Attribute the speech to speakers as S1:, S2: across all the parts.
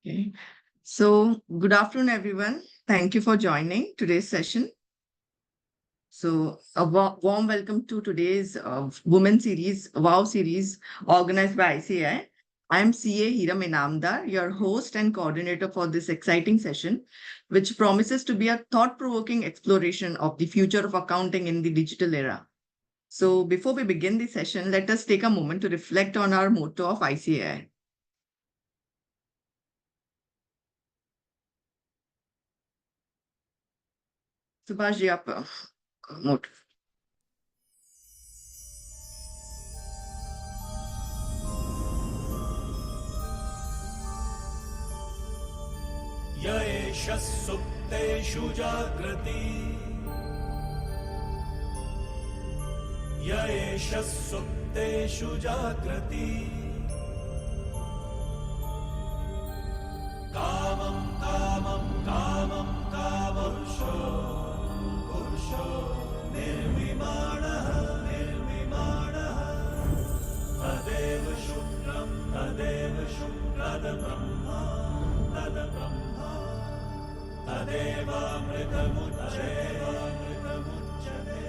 S1: Okay. So, good afternoon, everyone. Thank you for joining today's session. So, a warm welcome to today's Women Series, WOW series, organized by ICI. I'm CA Hiram Inamdar, your host and coordinator for this exciting session, which promises to be a thought-provoking exploration of the future of accounting in the digital era. So, before we begin the session, let us take a moment to reflect on our motto of ICI. Subhash ji, आप motto.
S2: य एष सुप्तेषु जाग्रति य एष सुप्तेषु जाग्रति कामं कामं कामं कामपुरुषो पुरुषो निर्विमाणः निर्विमाणः तदेव शुक्रं तद्ब्रह्मा तद्ब्रह्मा तदेवामृतमुच्यते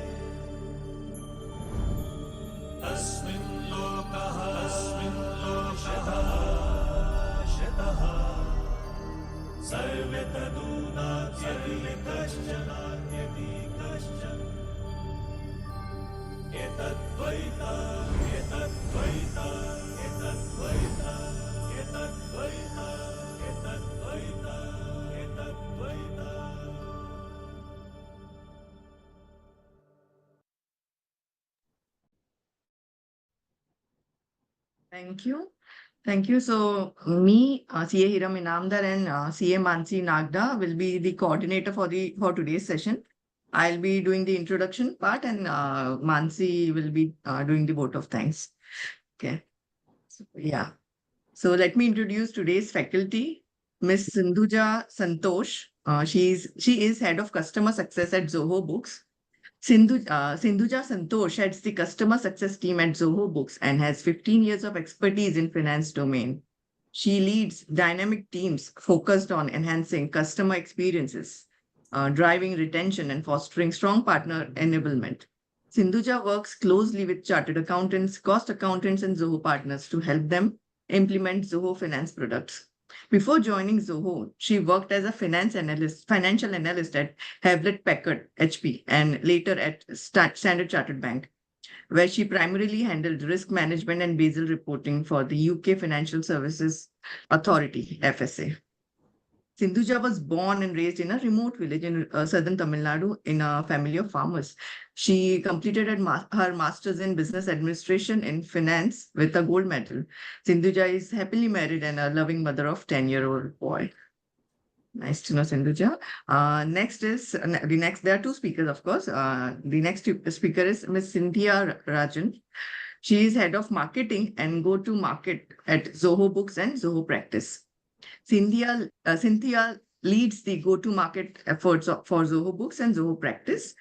S2: तस्मिन् लोकः शतः सर्वे तदूनात्यपि कश्चन एतद्वैता एतद्वैता एतद्वैता एतद्वैता एतद्वैता एतद्वैता.
S1: Thank you. Thank you. So me, CA Hiram Inamdar and CA Mansi Nagda will be the coordinator for today's session. I'll be doing the introduction part and Mansi will be doing the vote of thanks. Okay. So, yeah. So let me introduce today's faculty, Miss Sinduja Santhosh. She is head of customer success at Zoho Books. Sinduja Santhosh heads the customer success team at Zoho Books and has 15 years of expertise in finance domain. She leads dynamic teams focused on enhancing customer experiences, driving retention, and fostering strong partner enablement. Sinduja works closely with chartered accountants, cost accountants, and Zoho partners to help them implement Zoho finance products. Before joining Zoho, she worked as a financial analyst at Hewlett Packard, HP, and later at Standard Chartered Bank, where she primarily handled risk management and Basel reporting for the UK Financial Services Authority, FSA. Sinduja was born and raised in a remote village in southern Tamil Nadu in a family of farmers. She completed her master's in business administration in finance with a gold medal. Sinduja is happily married and a loving mother of 10-year-old boy. Nice to know, Sinduja. There are two speakers, of course. The next speaker is Ms. Cynthia Rajan. She is head of marketing and go-to-market at Zoho Books and Zoho Practice. Cynthia leads the go-to-market efforts for Zoho Books and Zoho Practice.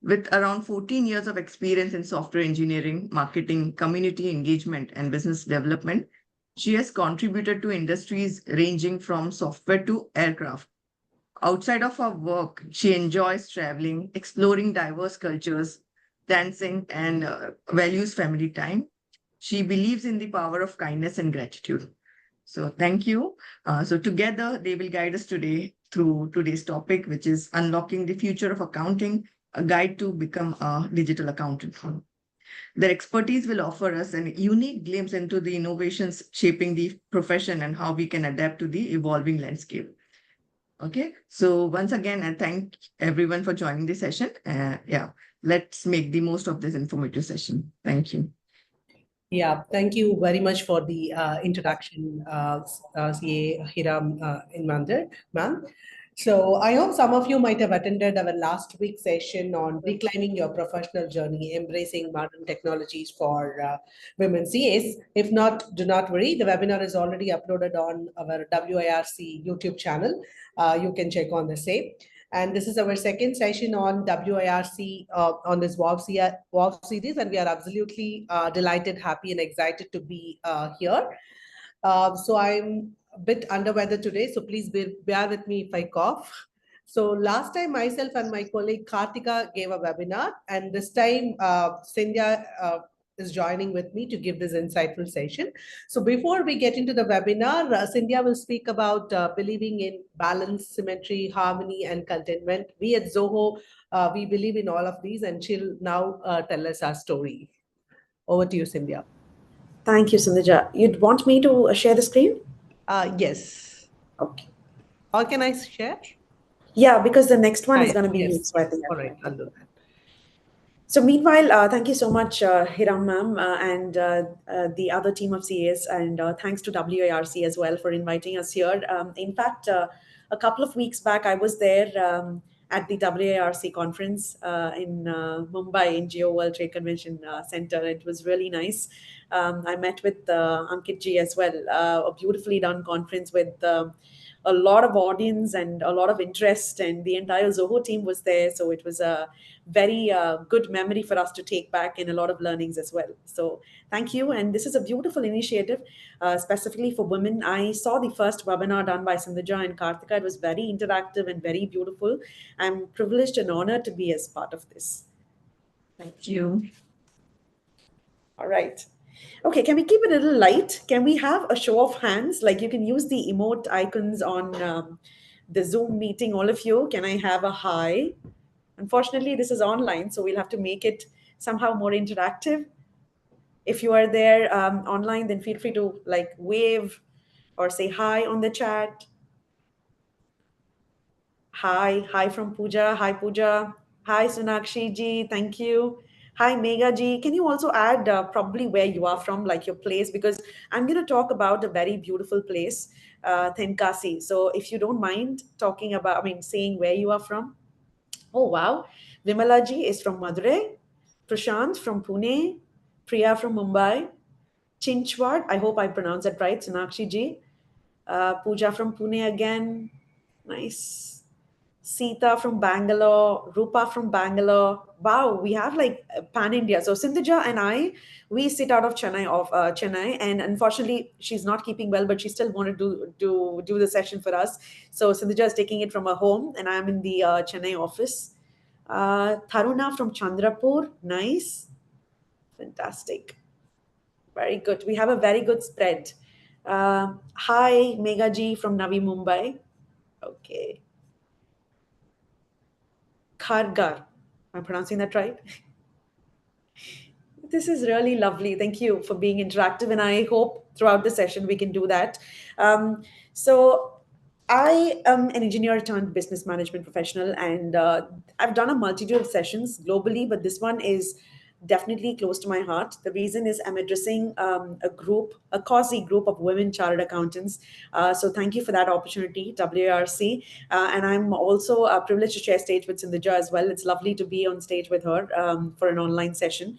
S1: With around 14 years of experience in software engineering, marketing, community engagement, and business development, she has contributed to industries ranging from software to aircraft. Outside of her work, she enjoys traveling, exploring diverse cultures, dancing, and values family time. She believes in the power of kindness and gratitude. So thank you. So together, they will guide us today through today's topic, which is Unlocking the Future of Accounting, a guide to become a digital accountant. Their expertise will offer us a unique glimpse into the innovations shaping the profession and how we can adapt to the evolving landscape. Okay, so once again, I thank everyone for joining the session. Let's make the most of this informative session. Thank you.
S3: Yeah, thank you very much for the introduction, CA Hiram Inamdar, ma'am. So I hope some of you might have attended our last week's session on reclaiming your professional journey, embracing modern technologies for women CAs. If not, do not worry. The webinar is already uploaded on our WIRC YouTube channel. You can check on the same. And this is our second session on WIRC on this WOW series. And we are absolutely delighted, happy, and excited to be here. So I'm a bit under weather today, so please bear with me if I cough. So last time myself and my colleague Kartika gave a webinar, and this time Cynthia is joining with me to give this insightful session. So before we get into the webinar, Cynthia will speak about believing in balance, symmetry, harmony, and contentment. We at Zoho, we believe in all of these, and she'll now tell us our story. Over to you, Cynthia.
S4: Thank you, Sinduja. You'd want me to share the screen?
S3: Yes.
S4: Okay.
S3: Or can I share?
S4: Yeah, because the next one is
S3: Yes,
S4: going to be you.
S3: yes,
S4: So I
S3: yes.
S4: think
S3: All right, I'll do that.
S4: So meanwhile, thank you so much, Hiram ma'am, and the other team of CAs, and thanks to WARC as well for inviting us here. In fact, a couple of weeks back, I was there at the WARC conference in Mumbai in Geo World Trade Convention Center. It was really nice. I met with Ankit ji as well. A beautifully done conference with a lot of audience and a lot of interest, and the entire Zoho team was there. So it was a very good memory for us to take back and a lot of learnings as well. So thank you. And this is a beautiful initiative specifically for women. I saw the first webinar done by Sinduja and Karthika. It was very interactive and very beautiful. I'm privileged and honored to be as part of this.
S1: Thank you.
S4: All right. Okay, can we keep it a little light? Can we have a show of hands? Like you can use the emote icons on the Zoom meeting, all of you. Can I have a hi? Unfortunately, this is online, so we'll have to make it somehow more interactive. If you are there online, then feel free to like wave or say hi on the chat. Hi from Pooja. Hi, Pooja. Hi, Sonakshi ji. Thank you. Hi, Megha ji. Can you also add probably where you are from, like your place? Because I'm going to talk about a very beautiful place, Tenkasi. So if you don't mind talking about, I mean, saying where you are from. Oh, wow. Vimala ji is from Madurai. Prashant from Pune. Priya from Mumbai. Chinchwad, I hope I pronounced that right. Sonakshi ji. Pooja from Pune again. Nice. Sita from Bangalore, Rupa from Bangalore. Wow, we have like pan India. So Sinduja and I, we sit out of Chennai, and unfortunately she's not keeping well, but she still wanted to do the session for us. So Sinduja is taking it from her home, and I'm in the Chennai office. Tharuna from Chandrapur, nice, fantastic, very good. We have a very good spread. Hi, Megha ji from Navi Mumbai. Okay. Khargar. I'm pronouncing that right? This is really lovely. Thank you for being interactive, and I hope throughout the session we can do that. So, I am an engineer turned business management professional, and I've done a multitude of sessions globally, but this one is definitely close to my heart. The reason is I'm addressing a group, a COSI group of women chartered accountants. So thank you for that opportunity, WARC. And I'm also privileged to share stage with Sinduja as well. It's lovely to be on stage with her for an online session.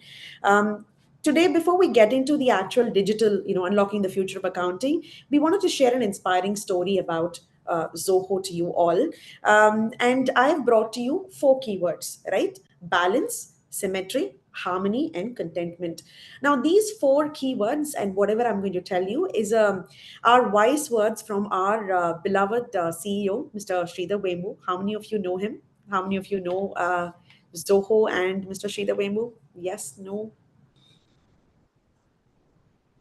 S4: Today, before we get into the actual digital, unlocking the future of accounting, we wanted to share an inspiring story about Zoho to you all. And I've brought to you 4 keywords, right? Balance, symmetry, harmony, and contentment. Now, these 4 keywords and whatever I'm going to tell you is our wise words from our beloved CEO, Mr. Sridhar Vemu. How many of you know him? How many of you know Zoho and Mr. Sridhar Vemu? Yes, no?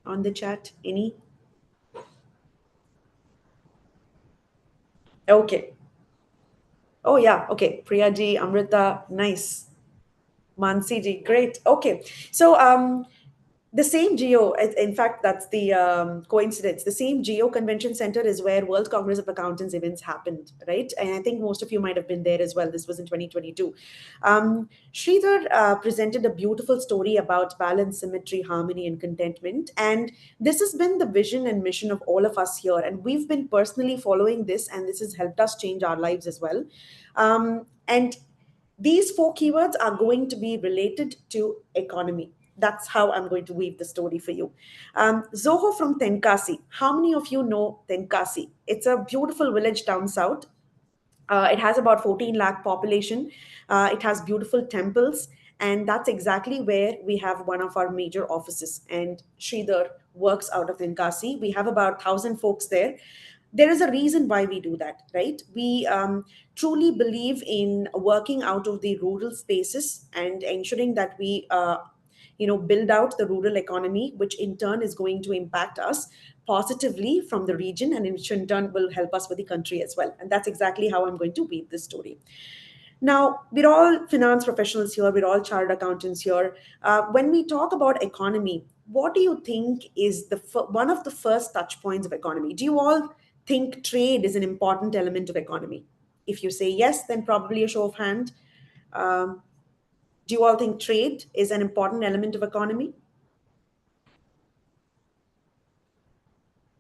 S4: On the chat, any? Okay. Oh, yeah. Okay. Priya ji, Amrita, nice. Mansi ji, great. Okay. So, the same Geo, in fact, that's the coincidence. The same Geo Convention Center is where World Congress of Accountants events happened, right? And I think most of you might have been there as well. This was in 2022. Sridhar presented a beautiful story about balance, symmetry, harmony, and contentment. And this has been the vision and mission of all of us here. And we've been personally following this, and this has helped us change our lives as well. And these 4 keywords are going to be related to economy. That's how I'm going to weave the story for you. Zoho from Tenkasi. How many of you know Tenkasi? It's a beautiful village down south. It has about 14 lakh population. It has beautiful temples, and that's exactly where we have one of our major offices. And Sridhar works out of Tenkasi. We have about 1,000 folks there. There is a reason why we do that, right? We truly believe in working out of the rural spaces and ensuring that we build out the rural economy, which in turn is going to impact us positively from the region, and in turn will help us with the country as well. And that's exactly how I'm going to weave this story. Now, we're all finance professionals here, we're all chartered accountants here. When we talk about economy, what do you think is one of the first touch points of economy? Do you all think trade is an important element of economy? If you say yes, then probably a show of hand. Um, do you all think trade is an important element of economy?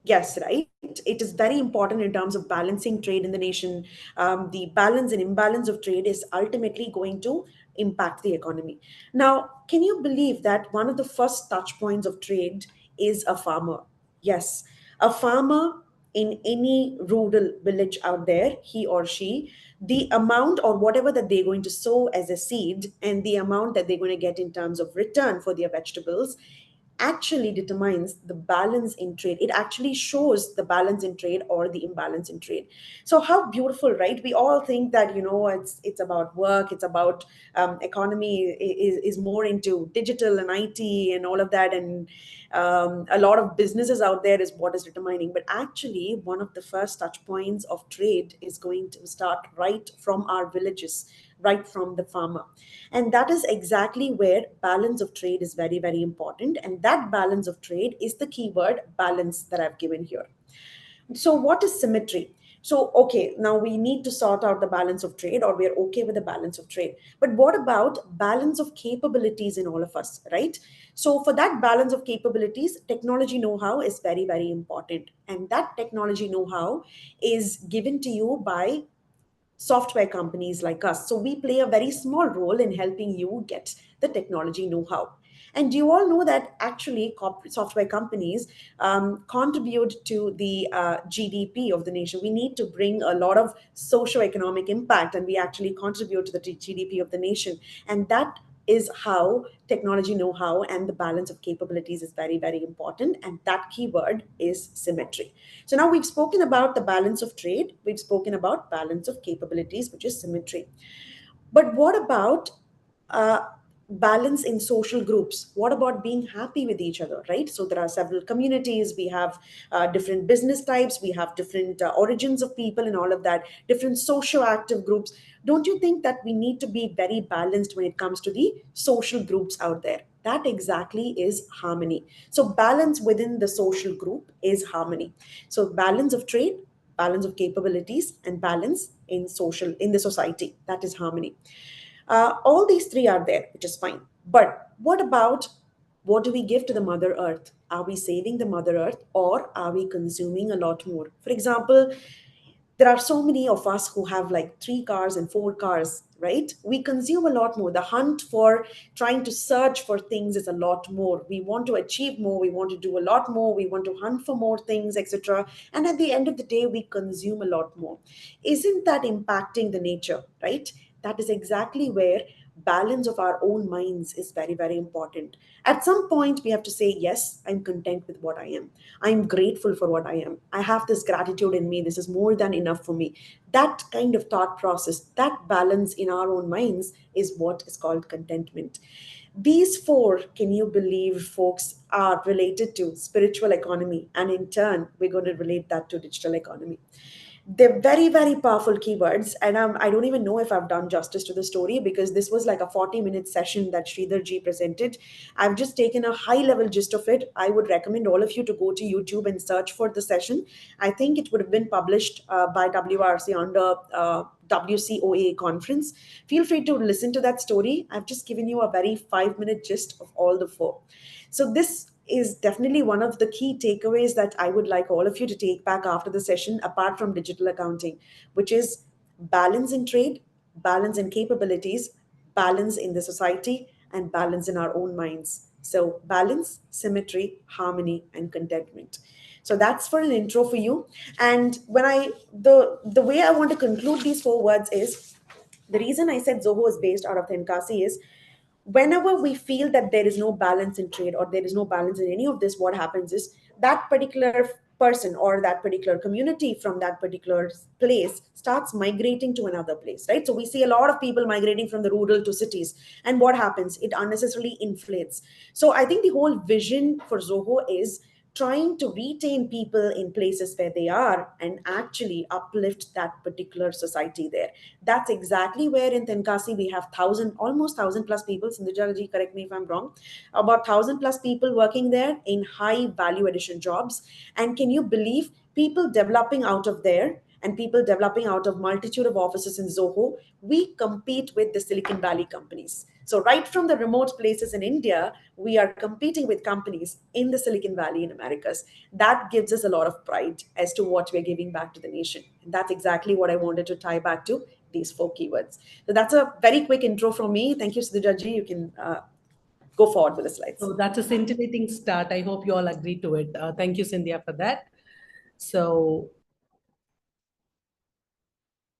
S4: Yes, right. It is very important in terms of balancing trade in the nation. The balance and imbalance of trade is ultimately going to impact the economy. Now, can you believe that one of the first touch points of trade is a farmer? Yes, a farmer in any rural village out there, he or she, the amount or whatever that they're going to sow as a seed and the amount that they're going to get in terms of return for their vegetables actually determines the balance in trade. It actually shows the balance in trade or the imbalance in trade. So how beautiful, right? We all think that it's about work, it's about economy is more into digital and IT and all of that, and a lot of businesses out there is what is determining. But actually, one of the first touch points of trade is going to start right from our villages, right from the farmer. And that is exactly where balance of trade is very, very important. And that balance of trade is the keyword balance that I've given here. So, what is symmetry? So, okay, now we need to sort out the balance of trade, or we're okay with the balance of trade. But what about balance of capabilities in all of us, right? So, for that balance of capabilities, technology know how is very, very important. And that technology know how is given to you by software companies like us. So we play a very small role in helping you get the technology know how. And do you all know that actually software companies contribute to the GDP of the nation? We need to bring a lot of socio-economic impact, and we actually contribute to the GDP of the nation. And that is how technology know-how and the balance of capabilities is very, very important. And that keyword is symmetry. So now we've spoken about the balance of trade, we've spoken about balance of capabilities, which is symmetry. But what about uh, balance in social groups? What about being happy with each other, right? So there are several communities, we have different business types, we have different origins of people and all of that, different socio-active groups. Don't you think that we need to be very balanced when it comes to the social groups out there? That exactly is harmony. So balance within the social group is harmony. So balance of trade, balance of capabilities, and balance in the society, that is harmony. All these three are there, which is fine. But what about, what do we give to the Mother Earth? Are we saving the Mother Earth, or are we consuming a lot more? For example, there are so many of us who have like 3 cars and 4 cars, right? We consume a lot more. The hunt for trying to search for things is a lot more. We want to achieve more. We want to do a lot more. We want to hunt for more things, etc. And at the end of the day, we consume a lot more. Isn't that impacting the nature, right? That is exactly where balance of our own minds is very, very important. At some point, we have to say, yes, I'm content with what I am. I'm grateful for what I am. I have this gratitude in me. This is more than enough for me. That kind of thought process, that balance in our own minds is what is called contentment. These four, can you believe, folks, are related to spiritual economy. And in turn, we're going to relate that to digital economy. They're very, very powerful keywords. And I don't even know if I've done justice to the story, because this was like a 40-minute session that Sridhar ji presented. I've just taken a high level gist of it. I would recommend all of you to go to YouTube and search for the session. I think it would have been published by WRC under WCOA conference. Feel free to listen to that story. I've just given you a very 5-minute gist of all the four. So this is definitely one of the key takeaways that I would like all of you to take back after the session, apart from digital accounting, which is balance in trade, balance in capabilities, balance in the society, and balance in our own minds. So balance, symmetry, harmony, and contentment. So that's for an intro for you. And when the way I want to conclude these 4 words is, the reason I said Zoho is based out of Tenkasi is, whenever we feel that there is no balance in trade or there is no balance in any of this, what happens is that particular person or that particular community from that particular place starts migrating to another place, right? So we see a lot of people migrating from the rural to cities, and what happens, it unnecessarily inflates. So I think the whole vision for Zoho is trying to retain people in places where they are and actually uplift that particular society there. That's exactly where in Tenkasi we have almost 1,000 plus people. Sinduja ji, correct me if I'm wrong. About 1,000 plus people working there in high value addition jobs. And can you believe people developing out of there and people developing out of multitude of offices in Zoho? We compete with the Silicon Valley companies. So right from the remote places in India, we are competing with companies in the Silicon Valley in Americas. That gives us a lot of pride as to what we're giving back to the nation. And that's exactly what I wanted to tie back to these 4 keywords. So that's a very quick intro from me. Thank you, Sinduja ji. You can go forward with the slides.
S3: So that's a scintillating start. I hope you all agree to it. Thank you, Cynthia, for that. So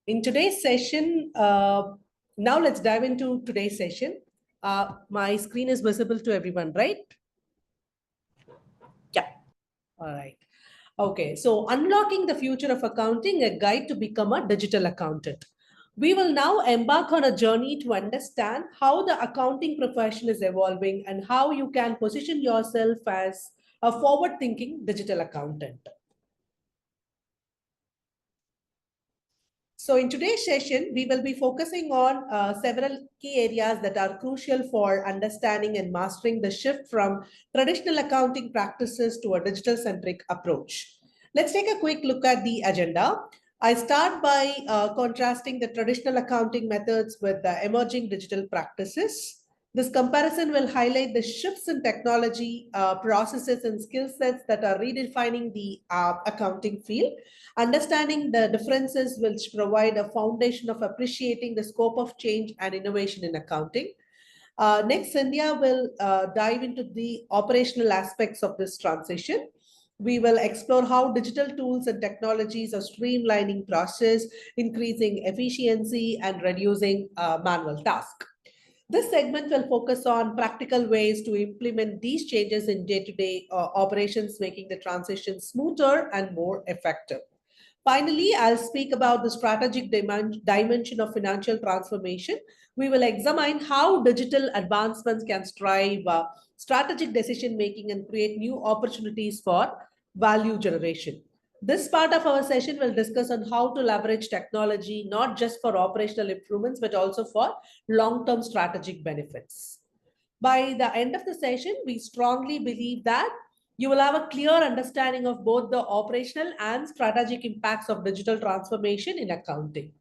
S3: in today's session, now let's dive into today's session. My screen is visible to everyone, right?
S4: Yeah.
S3: All right. Okay, so unlocking the future of accounting, a guide to become a digital accountant. We will now embark on a journey to understand how the accounting profession is evolving and how you can position yourself as a forward-thinking digital accountant. So in today's session, we will be focusing on several key areas that are crucial for understanding and mastering the shift from traditional accounting practices to a digital-centric approach. Let's take a quick look at the agenda. I start by contrasting the traditional accounting methods with the emerging digital practices. This comparison will highlight the shifts in technology, processes, and skill sets that are redefining the accounting field. Understanding the differences will provide a foundation of appreciating the scope of change and innovation in accounting. Next, Cynthia will dive into the operational aspects of this transition. We will explore how digital tools and technologies are streamlining process, increasing efficiency, and reducing manual tasks. This segment will focus on practical ways to implement these changes in day-to-day operations, making the transition smoother and more effective. Finally, I'll speak about the strategic dimension of financial transformation. We will examine how digital advancements can drive strategic decision making and create new opportunities for value generation. This part of our session will discuss on how to leverage technology not just for operational improvements but also for long-term strategic benefits. By the end of the session, we strongly believe that you will have a clear understanding of both the operational and strategic impacts of digital transformation in accounting.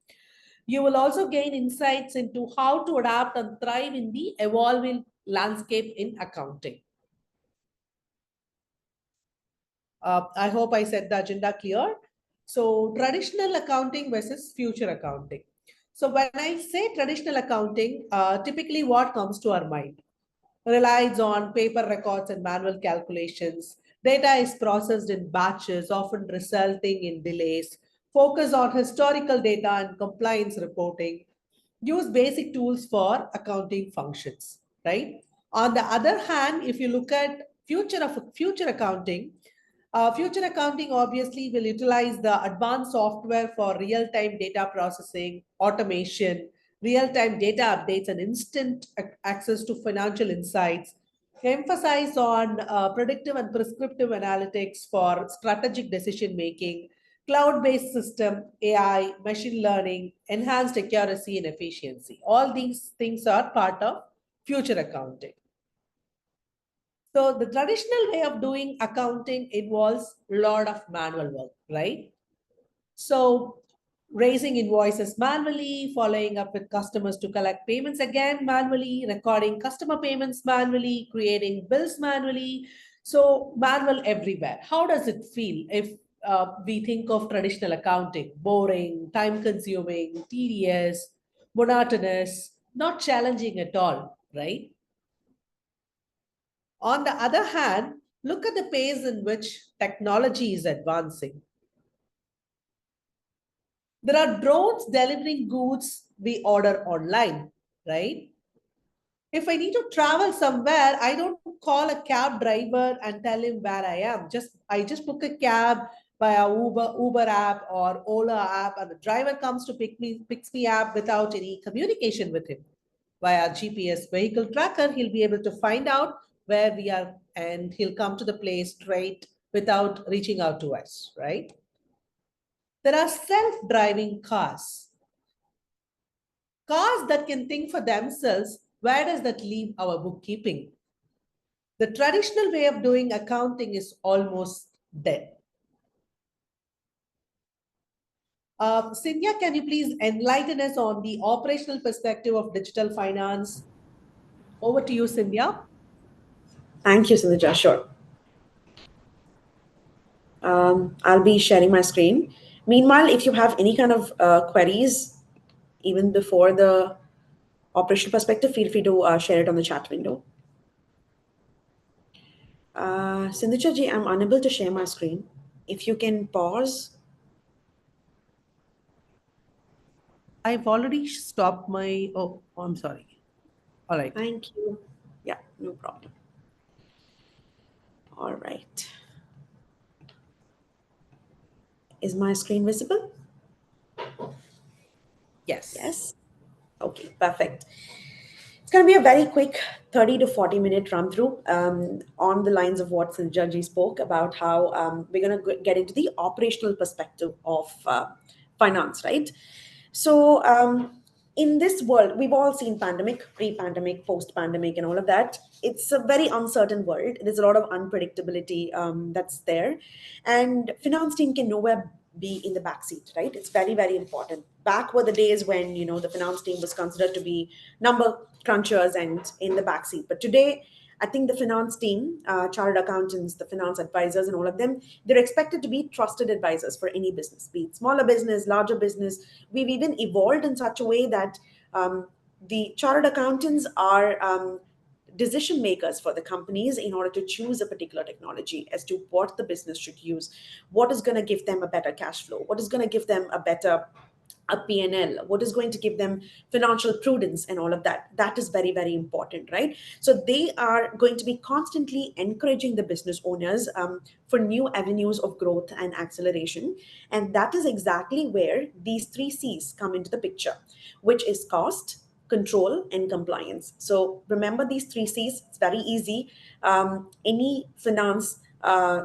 S3: You will also gain insights into how to adapt and thrive in the evolving landscape in accounting. I hope I set the agenda clear. So traditional accounting versus future accounting. So when I say traditional accounting, typically what comes to our mind? Relies on paper records and manual calculations. Data is processed in batches, often resulting in delays. Focus on historical data and compliance reporting. Use basic tools for accounting functions, right? On the other hand, if you look at future accounting, future accounting obviously will utilize the advanced software for real-time data processing, automation, real-time data updates, and instant access to financial insights. Emphasize on predictive and prescriptive analytics for strategic decision making, cloud-based system, AI, machine learning, enhanced accuracy and efficiency. All these things are part of future accounting. So the traditional way of doing accounting involves a lot of manual work, right? So raising invoices manually, following up with customers to collect payments again manually, recording customer payments manually, creating bills manually. So manual everywhere. How does it feel if we think of traditional accounting? Boring, time consuming, tedious, monotonous, not challenging at all, right? On the other hand, look at the pace in which technology is advancing. There are drones delivering goods we order online, right? If I need to travel somewhere, I don't call a cab driver and tell him where I am. I just book a cab via Uber app or Ola app, and the driver comes to picks me up without any communication with him. Via GPS vehicle tracker, he'll be able to find out where we are and he'll come to the place straight without reaching out to us, right? There are self-driving cars. Cars that can think for themselves. Where does that leave our bookkeeping? The traditional way of doing accounting is almost dead. Cynthia, can you please enlighten us on the operational perspective of digital finance? Over to you, Cynthia.
S4: Thank you, Sinduja. Sure. I'll be sharing my screen. Meanwhile, if you have any kind of queries, even before the operational perspective, feel free to share it on the chat window. Sinduja ji, I'm unable to share my screen. If you can pause.
S3: I've already stopped my, oh, I'm sorry. All right.
S4: Thank you. Yeah, no problem. All right. Is my screen visible?
S3: Yes.
S4: Yes. Okay, perfect. It's going to be a very quick 30 to 40-minute run through on the lines of what Sinduja ji spoke about, how we're going to get into the operational perspective of finance, right? So in this world, we've all seen pandemic, pre-pandemic, post-pandemic, and all of that. It's a very uncertain world. There's a lot of unpredictability that's there, and finance team can nowhere be in the backseat, right? It's very, very important. Back were the days when the finance team was considered to be number crunchers and in the backseat. But today, I think the finance team, chartered accountants, the finance advisors, and all of them, they're expected to be trusted advisors for any business, be it smaller business, larger business. We've even evolved in such a way that the chartered accountants are decision makers for the companies in order to choose a particular technology as to what the business should use, what is going to give them a better cash flow, what is going to give them a P&L, what is going to give them financial prudence and all of that. That is very, very important, right? So they are going to be constantly encouraging the business owners for new avenues of growth and acceleration. And that is exactly where these three C's come into the picture, which is cost, control, and compliance. So remember these three C's. It's very easy. Any finance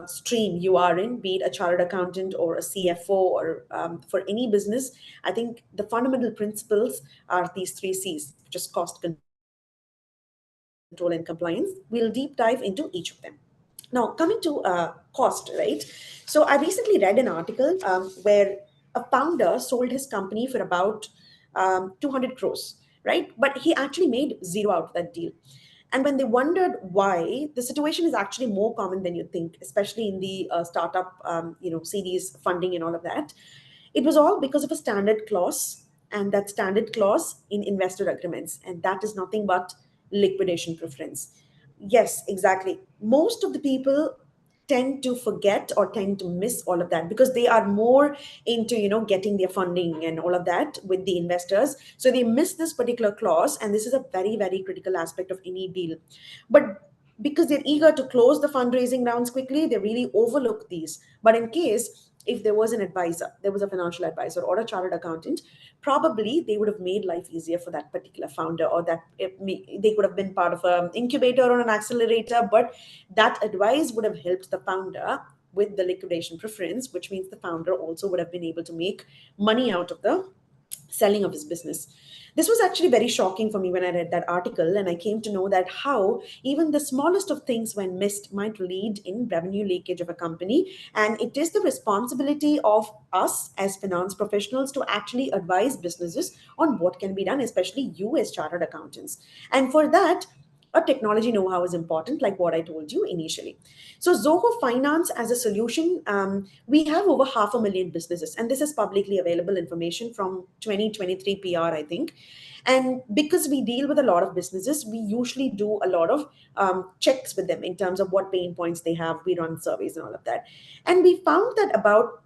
S4: stream you are in, be it a chartered accountant or a CFO or for any business, I think the fundamental principles are these three C's, which is cost, control, and compliance. We'll deep dive into each of them. Now, coming to cost, right? So I recently read an article where a founder sold his company for about 200 crores, right? But he actually made zero out of that deal. And when they wondered why, the situation is actually more common than you think, especially in the startup, series funding and all of that. It was all because of a standard clause, and that standard clause in investor agreements, and that is nothing but liquidation preference. Yes, exactly. Most of the people tend to forget or tend to miss all of that because they are more into getting their funding and all of that with the investors, so they miss this particular clause, and this is a very, very critical aspect of any deal. But because they're eager to close the fundraising rounds quickly, they really overlook these. But in case if there was an advisor, there was a financial advisor or a chartered accountant, probably they would have made life easier for that particular founder, or that they could have been part of an incubator or an accelerator, but that advice would have helped the founder with the liquidation preference, which means the founder also would have been able to make money out of the selling of his business. This was actually very shocking for me when I read that article, and I came to know that how even the smallest of things, when missed, might lead in revenue leakage of a company. And it is the responsibility of us as finance professionals to actually advise businesses on what can be done, especially you as chartered accountants. And for that, a technology know-how is important, like what I told you initially. So Zoho Finance as a solution, we have over 500,000 businesses, and this is publicly available information from 2023 PR, I think. And because we deal with a lot of businesses, we usually do a lot of checks with them in terms of what pain points they have. We run surveys and all of that. And we found that about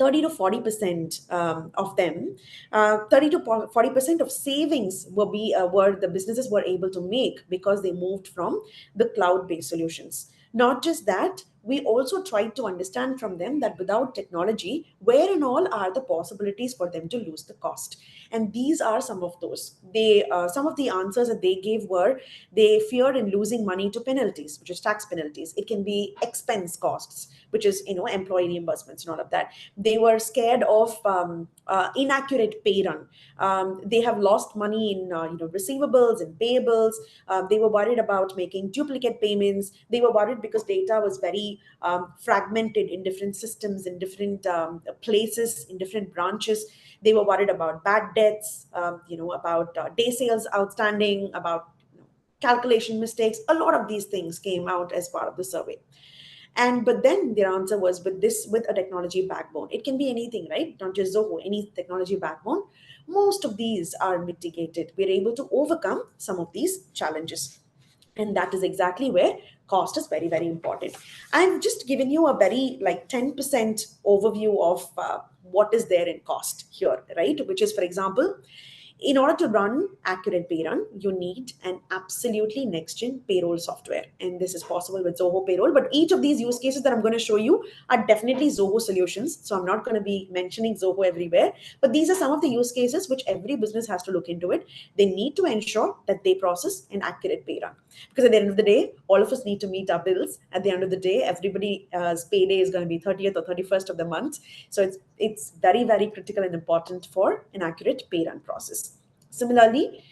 S4: 30 to 40% of them, 30 to 40% of savings were the businesses were able to make because they moved from the cloud-based solutions. Not just that, we also tried to understand from them that without technology, where and all are the possibilities for them to lose the cost. And these are some of those. Some of the answers that they gave were they feared in losing money to penalties, which is tax penalties. It can be expense costs, which is employee reimbursements and all of that. They were scared of inaccurate pay run. They have lost money in receivables and payables. They were worried about making duplicate payments. They were worried because data was very fragmented in different systems, in different places, in different branches. They were worried about bad debts, about day sales outstanding, about calculation mistakes. A lot of these things came out as part of the survey. And but then their answer was, with a technology backbone, it can be anything, right? Not just Zoho, any technology backbone. Most of these are mitigated. We're able to overcome some of these challenges. And that is exactly where cost is very, very important. I've just given you a very 10% overview of what is there in cost here, right? Which is, for example, in order to run accurate pay run, you need an absolutely next-gen payroll software. And this is possible with Zoho Payroll. But each of these use cases that I'm going to show you are definitely Zoho solutions. So I'm not going to be mentioning Zoho everywhere. But these are some of the use cases which every business has to look into it. They need to ensure that they process an accurate pay run. Because at the end of the day, all of us need to meet our bills. At the end of the day, everybody's payday is going to be 30th or 31st of the month. So it's very, very critical and important for an accurate pay run process. Similarly,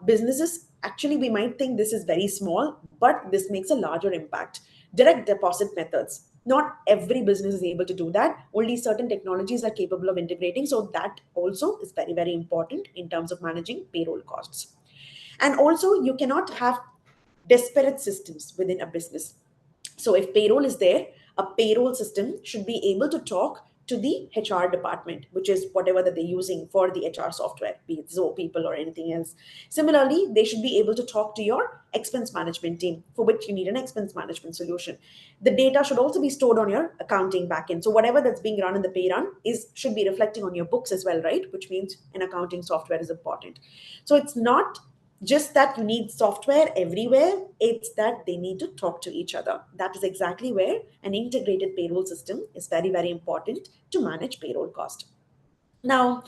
S4: businesses, actually, we might think this is very small, but this makes a larger impact. Direct deposit methods. Not every business is able to do that. Only certain technologies are capable of integrating. So that also is very, very important in terms of managing payroll costs. And also, you cannot have disparate systems within a business. So if payroll is there, a payroll system should be able to talk to the HR department, which is whatever that they're using for the HR software, be it Zoho people or anything else. Similarly, they should be able to talk to your expense management team, for which you need an expense management solution. The data should also be stored on your accounting backend. So whatever that's being run in the pay run should be reflecting on your books as well, right? Which means an accounting software is important. So it's not just that you need software everywhere, it's that they need to talk to each other. That is exactly where an integrated payroll system is very, very important to manage payroll cost. Now,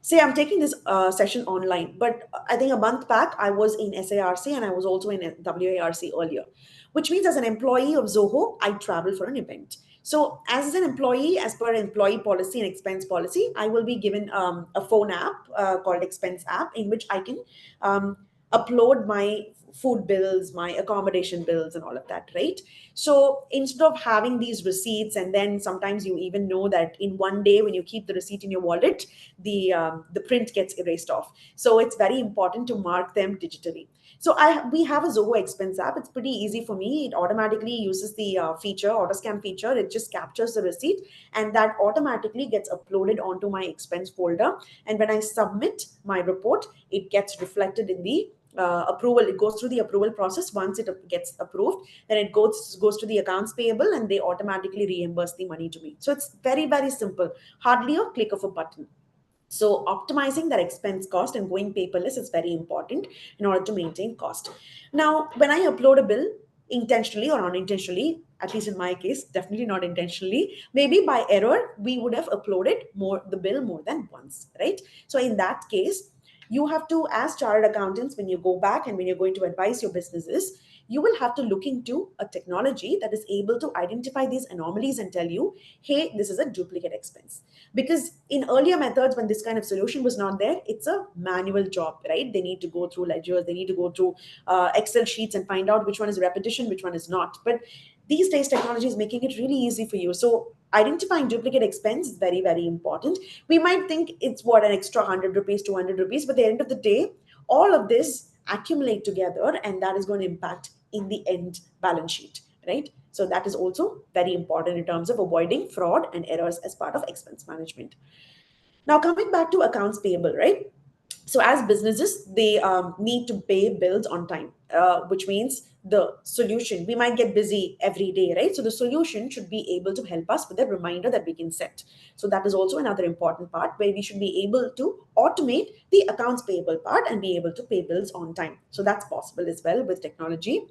S4: say I'm taking this session online, but I think a month back I was in SARC and I was also in WARC earlier, which means as an employee of Zoho, I travel for an event. So as an employee, as per employee policy and expense policy, I will be given a phone app called Expense app, in which I can upload my food bills, my accommodation bills, and all of that, right? So instead of having these receipts, and then sometimes you even know that in one day when you keep the receipt in your wallet, the print gets erased off. So it's very important to mark them digitally. So we have a Zoho expense app. It's pretty easy for me. It automatically uses the auto scan feature. It just captures the receipt, and that automatically gets uploaded onto my expense folder. And when I submit my report, it gets reflected in the approval. It goes through the approval process. Once it gets approved, then it goes to the accounts payable, and they automatically reimburse the money to me. So it's very, very simple. Hardly a click of a button. So optimizing that expense cost and going paperless is very important in order to maintain cost. Now, when I upload a bill, intentionally or unintentionally, at least in my case, definitely not intentionally, maybe by error, we would have uploaded the bill more than once, right? So in that case, you have to, as chartered accountants, when you go back and when you're going to advise your businesses, you will have to look into a technology that is able to identify these anomalies and tell you, hey, this is a duplicate expense. Because in earlier methods, when this kind of solution was not there, it's a manual job, right? They need to go through ledgers, they need to go through Excel sheets and find out which one is repetition, which one is not. But these days, technology is making it really easy for you. So identifying duplicate expense is very, very important. We might think it's what, an extra 100 rupees, 200 rupees, but at the end of the day, all of this accumulate together, and that is going to impact in the end balance sheet, right? So that is also very important in terms of avoiding fraud and errors as part of expense management. Now, coming back to accounts payable, right? So as businesses, they need to pay bills on time, which means the solution, we might get busy every day, right? So the solution should be able to help us with a reminder that we can set. So that is also another important part where we should be able to automate the accounts payable part and be able to pay bills on time. So that's possible as well with technology.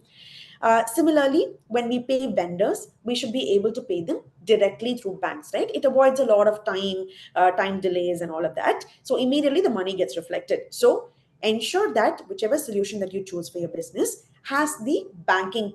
S4: Similarly, when we pay vendors, we should be able to pay them directly through banks, right? It avoids a lot of time delays and all of that. So immediately the money gets reflected. So ensure that whichever solution that you choose for your business has the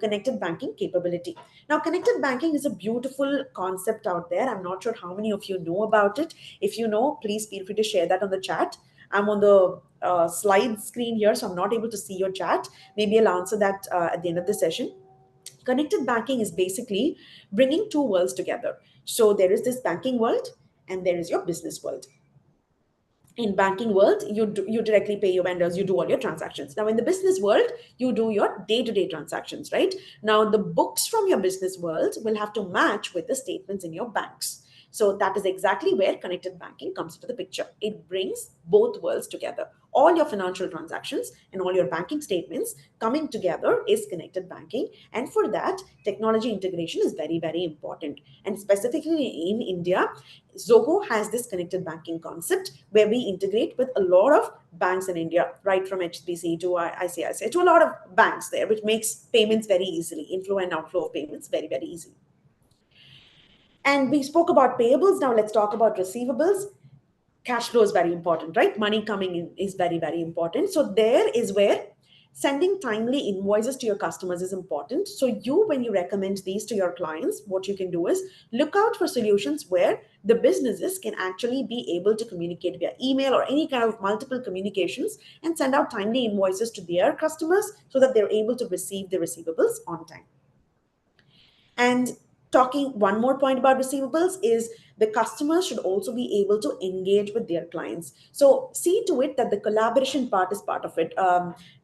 S4: connected banking capability. Now, connected banking is a beautiful concept out there. I'm not sure how many of you know about it. If you know, please feel free to share that on the chat. I'm on the slide screen here, so I'm not able to see your chat. Maybe I'll answer that at the end of the session. Connected banking is basically bringing two worlds together. So there is this banking world and there is your business world. In banking world, you directly pay your vendors, you do all your transactions. Now in the business world, you do your day-to-day transactions, right? Now the books from your business world will have to match with the statements in your banks. So that is exactly where connected banking comes into the picture. It brings both worlds together. All your financial transactions and all your banking statements coming together is connected banking. And for that, technology integration is very, very important. And specifically in India, Zoho has this connected banking concept where we integrate with a lot of banks in India, right from HSBC to ICICI to a lot of banks there, which makes payments very easily, inflow and outflow of payments very, very easy. And we spoke about payables. Now let's talk about receivables. Cash flow is very important, right? Money coming in is very, very important. So there is where sending timely invoices to your customers is important. So when you recommend these to your clients, what you can do is look out for solutions where the businesses can actually be able to communicate via email or any kind of multiple communications and send out timely invoices to their customers so that they're able to receive the receivables on time. And talking one more point about receivables is the customers should also be able to engage with their clients. So see to it that the collaboration part is part of it.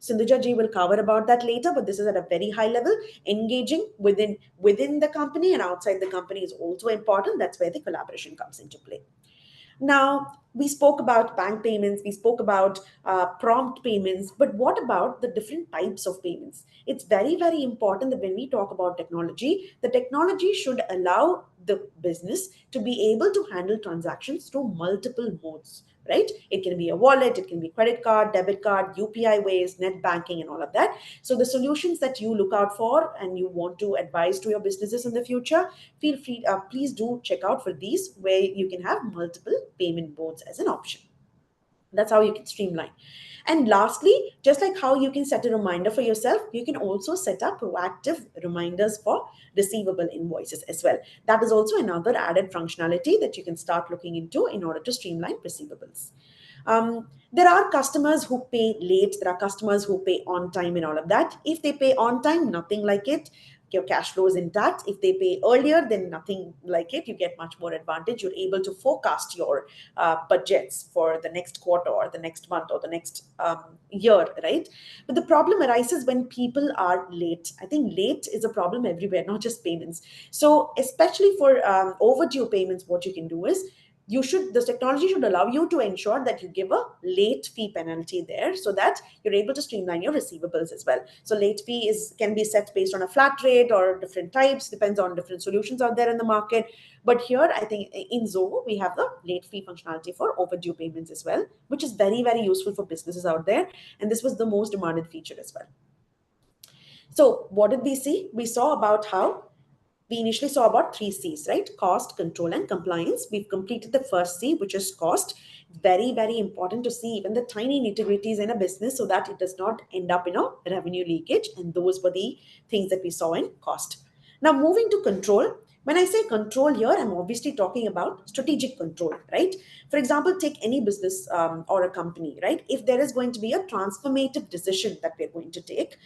S4: Sinduja ji will cover about that later, but this is at a very high level. Engaging within the company and outside the company is also important. That's where the collaboration comes into play. Now, we spoke about bank payments, we spoke about prompt payments, but what about the different types of payments? It's very, very important that when we talk about technology, the technology should allow the business to be able to handle transactions through multiple modes, right? It can be a wallet, it can be credit card, debit card, UPI ways, net banking, and all of that. So the solutions that you look out for and you want to advise to your businesses in the future, feel free, please do check out for these where you can have multiple payment modes as an option. That's how you can streamline. And lastly, just like how you can set a reminder for yourself, you can also set up proactive reminders for receivable invoices as well. That is also another added functionality that you can start looking into in order to streamline receivables. There are customers who pay late, there are customers who pay on time and all of that. If they pay on time, nothing like it. Your cash flow is intact. If they pay earlier, then nothing like it. You get much more advantage. You're able to forecast your budgets for the next quarter or the next month or the next year, right? But the problem arises when people are late. I think late is a problem everywhere, not just payments. So especially for overdue payments, what you can do is this technology should allow you to ensure that you give a late fee penalty there so that you're able to streamline your receivables as well. So late fee can be set based on a flat rate or different types, depends on different solutions out there in the market. But here, I think in Zoho, we have the late fee functionality for overdue payments as well, which is very, very useful for businesses out there. And this was the most demanded feature as well. So what did we see? We saw about how we initially saw about 3 C's, right? Cost, control, and compliance. We've completed the first C, which is cost. Very, very important to see even the tiny nitty-gritties in a business so that it does not end up in a revenue leakage. And those were the things that we saw in cost. Now, moving to control. When I say control here, I'm obviously talking about strategic control, right? For example, take any business or a company, right? If there is going to be a transformative decision that we're going to take,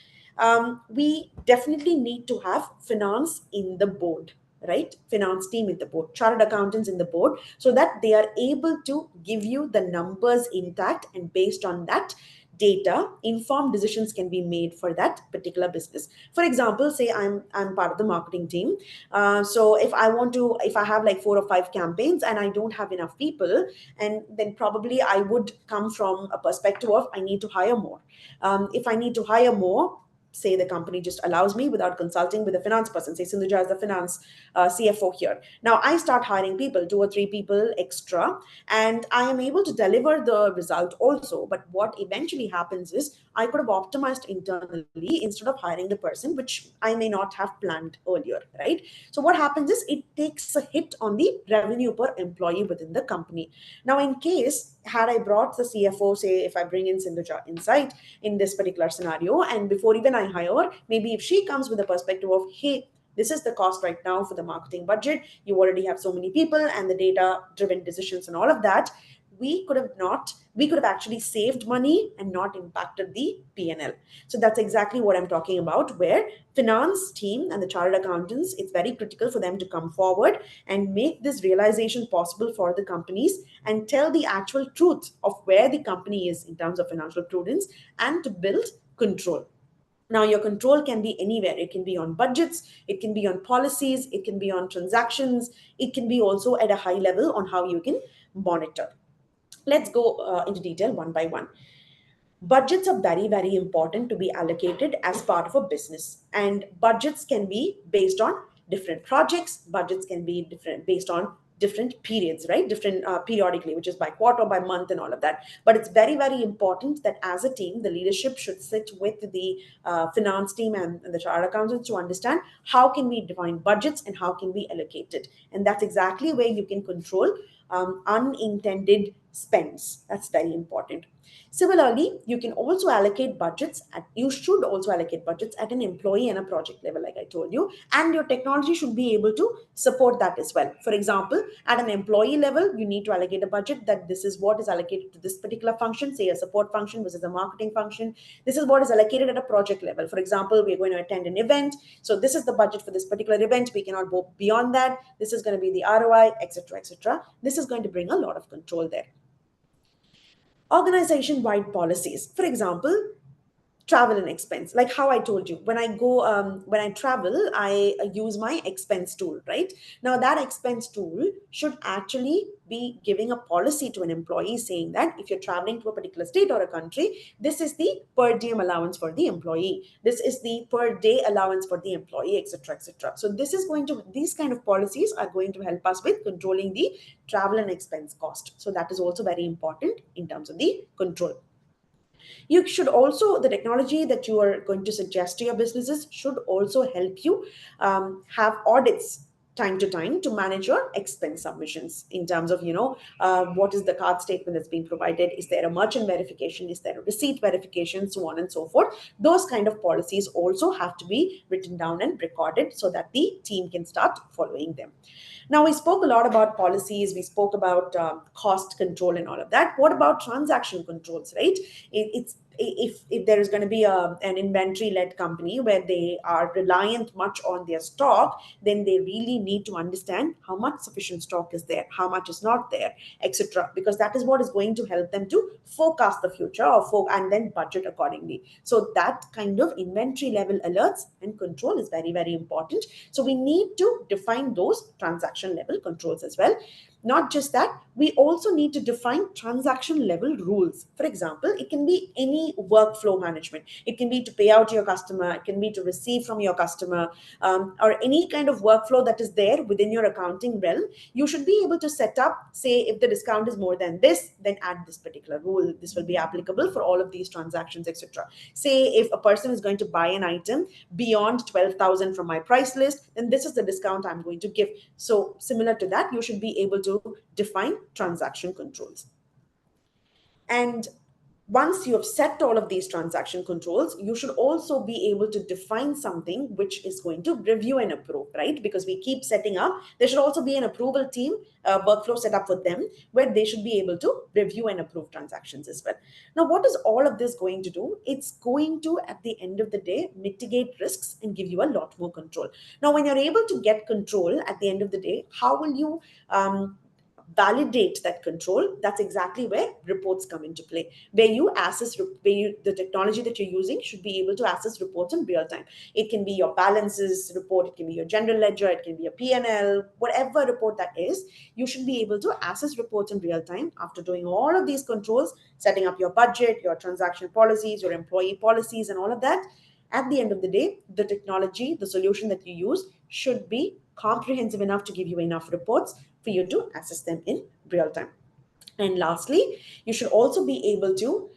S4: we definitely need to have finance in the board, right? Finance team in the board, chartered accountants in the board, so that they are able to give you the numbers intact, and based on that, data, informed decisions can be made for that particular business. For example, say I'm part of the marketing team. So if I have like 4 or 5 campaigns and I don't have enough people, and then probably I would come from a perspective of I need to hire more. If I need to hire more, say the company just allows me without consulting with a finance person, say Sinduja is the finance CFO here. Now I start hiring people, 2 or 3 people extra, and I am able to deliver the result also. But what eventually happens is I could have optimized internally instead of hiring the person, which I may not have planned earlier, right? So what happens is it takes a hit on the revenue per employee within the company. Now, in case had I brought the CFO, say if I bring in Sinduja Insight in this particular scenario, and before even I hire, maybe if she comes with a perspective of, hey, this is the cost right now for the marketing budget, you already have so many people and the data driven decisions and all of that, we could have actually saved money and not impacted the P&L. So that's exactly what I'm talking about, where finance team and the chartered accountants, it's very critical for them to come forward and make this realization possible for the companies and tell the actual truth of where the company is in terms of financial prudence, and to build control. Now, your control can be anywhere. It can be on budgets, it can be on policies, it can be on transactions, it can be also at a high level on how you can monitor. Let's go into detail one by one. Budgets are very, very important to be allocated as part of a business, and budgets can be based on different projects. Budgets can be different based on different periods, right? Different periodically, which is by quarter, by month, and all of that. But it's very, very important that as a team, the leadership should sit with the finance team and the chartered accountants to understand how can we define budgets and how can we allocate it. And that's exactly where you can control unintended spends. That's very important. Similarly, you can also allocate budgets you should also allocate budgets at an employee and a project level, like I told you, and your technology should be able to support that as well. For example, at an employee level, you need to allocate a budget that this is what is allocated to this particular function, say a support function versus a marketing function. This is what is allocated at a project level. For example, we're going to attend an event, so this is the budget for this particular event. We cannot go beyond that. This is going to be the ROI, etc., etc. This is going to bring a lot of control there. Organization wide policies. For example, travel and expense, like how I told you, when I travel, I use my expense tool, right? Now that expense tool should actually be giving a policy to an employee saying that if you're traveling to a particular state or a country, this is the per diem allowance for the employee, this is the per day allowance for the employee, etc., etc. So these kind of policies are going to help us with controlling the travel and expense cost. So that is also very important in terms of the control. You should also, the technology that you are going to suggest to your businesses should also help you have audits time to time to manage your expense submissions in terms of, what is the card statement that's being provided? Is there a merchant verification? Is there a receipt verification? So on and so forth. Those kind of policies also have to be written down and recorded so that the team can start following them. Now, we spoke a lot about policies, we spoke about cost control and all of that. What about transaction controls, right? It's if there is going to be an inventory led company where they are reliant much on their stock, then they really need to understand how much sufficient stock is there, how much is not there, etc., because that is what is going to help them to forecast the future and then budget accordingly. So that kind of inventory level alerts and control is very, very important. So we need to define those transaction level controls as well. Not just that, we also need to define transaction level rules. For example, it can be any workflow management. It can be to pay out to your customer, it can be to receive from your customer, or any kind of workflow that is there within your accounting realm. You should be able to set up, say, if the discount is more than this, then add this particular rule. This will be applicable for all of these transactions, etc. Say, if a person is going to buy an item beyond 12,000 from my price list, then this is the discount I'm going to give. So similar to that, you should be able to define transaction controls. And once you have set all of these transaction controls, you should also be able to define something which is going to review and approve, right? Because we keep setting up, there should also be an approval team, workflow set up for them, where they should be able to review and approve transactions as well. Now, what is all of this going to do? It's going to, at the end of the day, mitigate risks and give you a lot more control. Now, when you're able to get control at the end of the day, how will you validate that control, that's exactly where reports come into play, where you assess, the technology that you're using should be able to access reports in real time. It can be your balances report, it can be your general ledger, it can be a P&L, whatever report that is, you should be able to access reports in real time after doing all of these controls, setting up your budget, your transaction policies, your employee policies, and all of that. At the end of the day, the technology, the solution that you use should be comprehensive enough to give you enough reports for you to access them in real time. And lastly, you should also be able to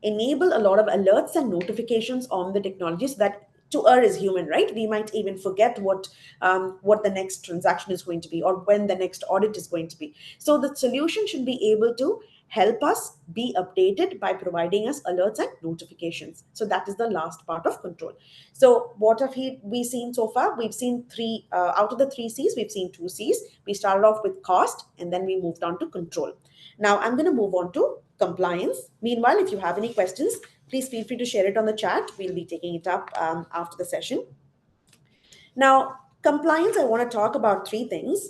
S4: enable a lot of alerts and notifications on the technology, so that to err is human, right? We might even forget what the next transaction is going to be, or when the next audit is going to be. So the solution should be able to help us be updated by providing us alerts and notifications. So that is the last part of control. So what have we seen so far? We've seen three out of the three C's. We've seen two C's. We started off with cost, and then we moved on to control. Now I'm going to move on to compliance. Meanwhile, if you have any questions, please feel free to share it on the chat. We'll be taking it up after the session. Now, compliance, I want to talk about three things.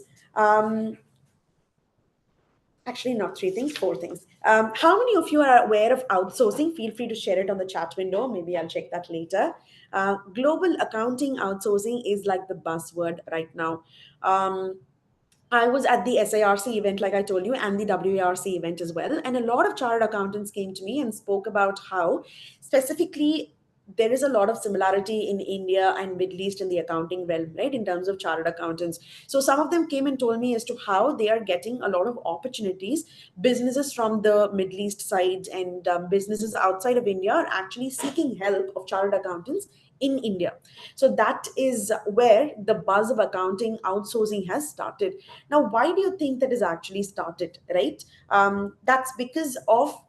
S4: Actually, not three things, four things. How many of you are aware of outsourcing? Feel free to share it on the chat window. Maybe I'll check that later. Global accounting outsourcing is like the buzzword right now. I was at the SIRC event, like I told you, and the WARC event as well. And a lot of chartered accountants came to me and spoke about how specifically there is a lot of similarity in India and Middle East in the accounting realm, right, in terms of chartered accountants. So some of them came and told me as to how they are getting a lot of opportunities. Businesses from the Middle East side and businesses outside of India are actually seeking help of chartered accountants in India. So that is where the buzz of accounting outsourcing has started. Now, why do you think that is actually started, right? That's because of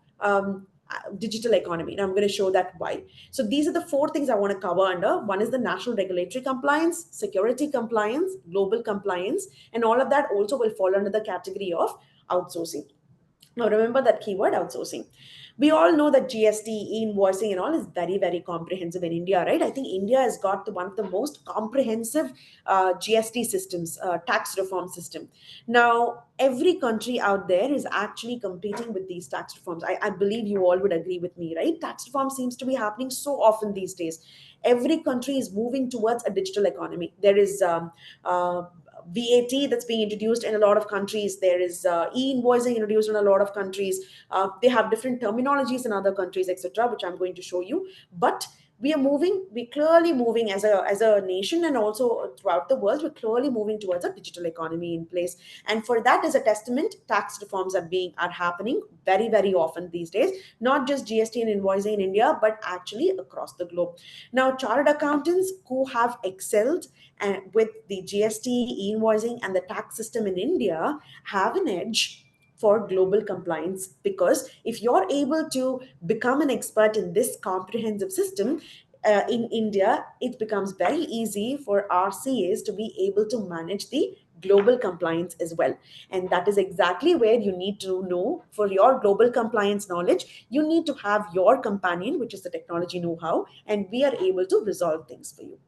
S4: digital economy. And I'm going to show that why. So these are the four things I want to cover under. One is the national regulatory compliance, security compliance, global compliance, and all of that also will fall under the category of outsourcing. Now, remember that keyword, outsourcing. We all know that GST, e-invoicing, and all is very, very comprehensive in India, right? I think India has got one of the most comprehensive GST systems, tax reform system. Now, every country out there is actually competing with these tax reforms. I believe you all would agree with me, right? Tax reform seems to be happening so often these days. Every country is moving towards a digital economy. There is VAT that's being introduced in a lot of countries. There is e-invoicing introduced in a lot of countries. They have different terminologies in other countries, etc., which I'm going to show you. But we're clearly moving as a nation, and also throughout the world, we're clearly moving towards a digital economy in place. And for that, as a testament, tax reforms are happening very, very often these days, not just GST and invoicing in India, but actually across the globe. Now, chartered accountants who have excelled with the GST, e-invoicing, and the tax system in India have an edge for global compliance, because if you're able to become an expert in this comprehensive system in India, it becomes very easy for our CAs to be able to manage the global compliance as well. And that is exactly where you need to know, for your global compliance knowledge, you need to have your companion, which is the technology know-how, and we are able to resolve things for you.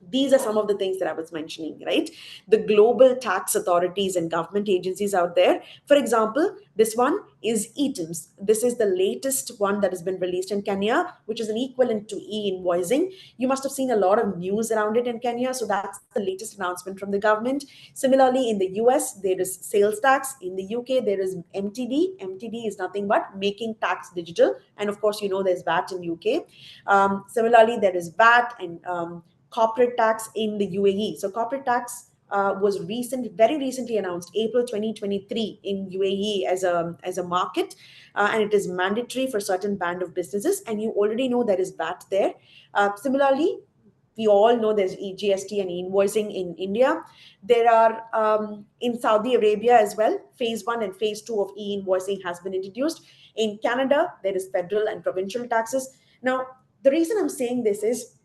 S4: These are some of the things that I was mentioning, right? The global tax authorities and government agencies out there. For example, this one is ETIMS. This is the latest one that has been released in Kenya, which is an equivalent to e-invoicing. You must have seen a lot of news around it in Kenya. So that's the latest announcement from the government. Similarly, in the US, there is sales tax. In the UK, there is MTD. MTD is nothing but making tax digital. And of course, you know, there's VAT in UK. Similarly, there is VAT and corporate tax in the UAE. So corporate tax was very recently announced, April 2023 in UAE as a market, and it is mandatory for certain band of businesses. And you already know there is VAT there. Similarly, we all know there's GST and invoicing in India. There are in Saudi Arabia as well. Phase 1 and phase 2 of e-invoicing has been introduced. In Canada, there is federal and provincial taxes. Now, the reason I'm saying this is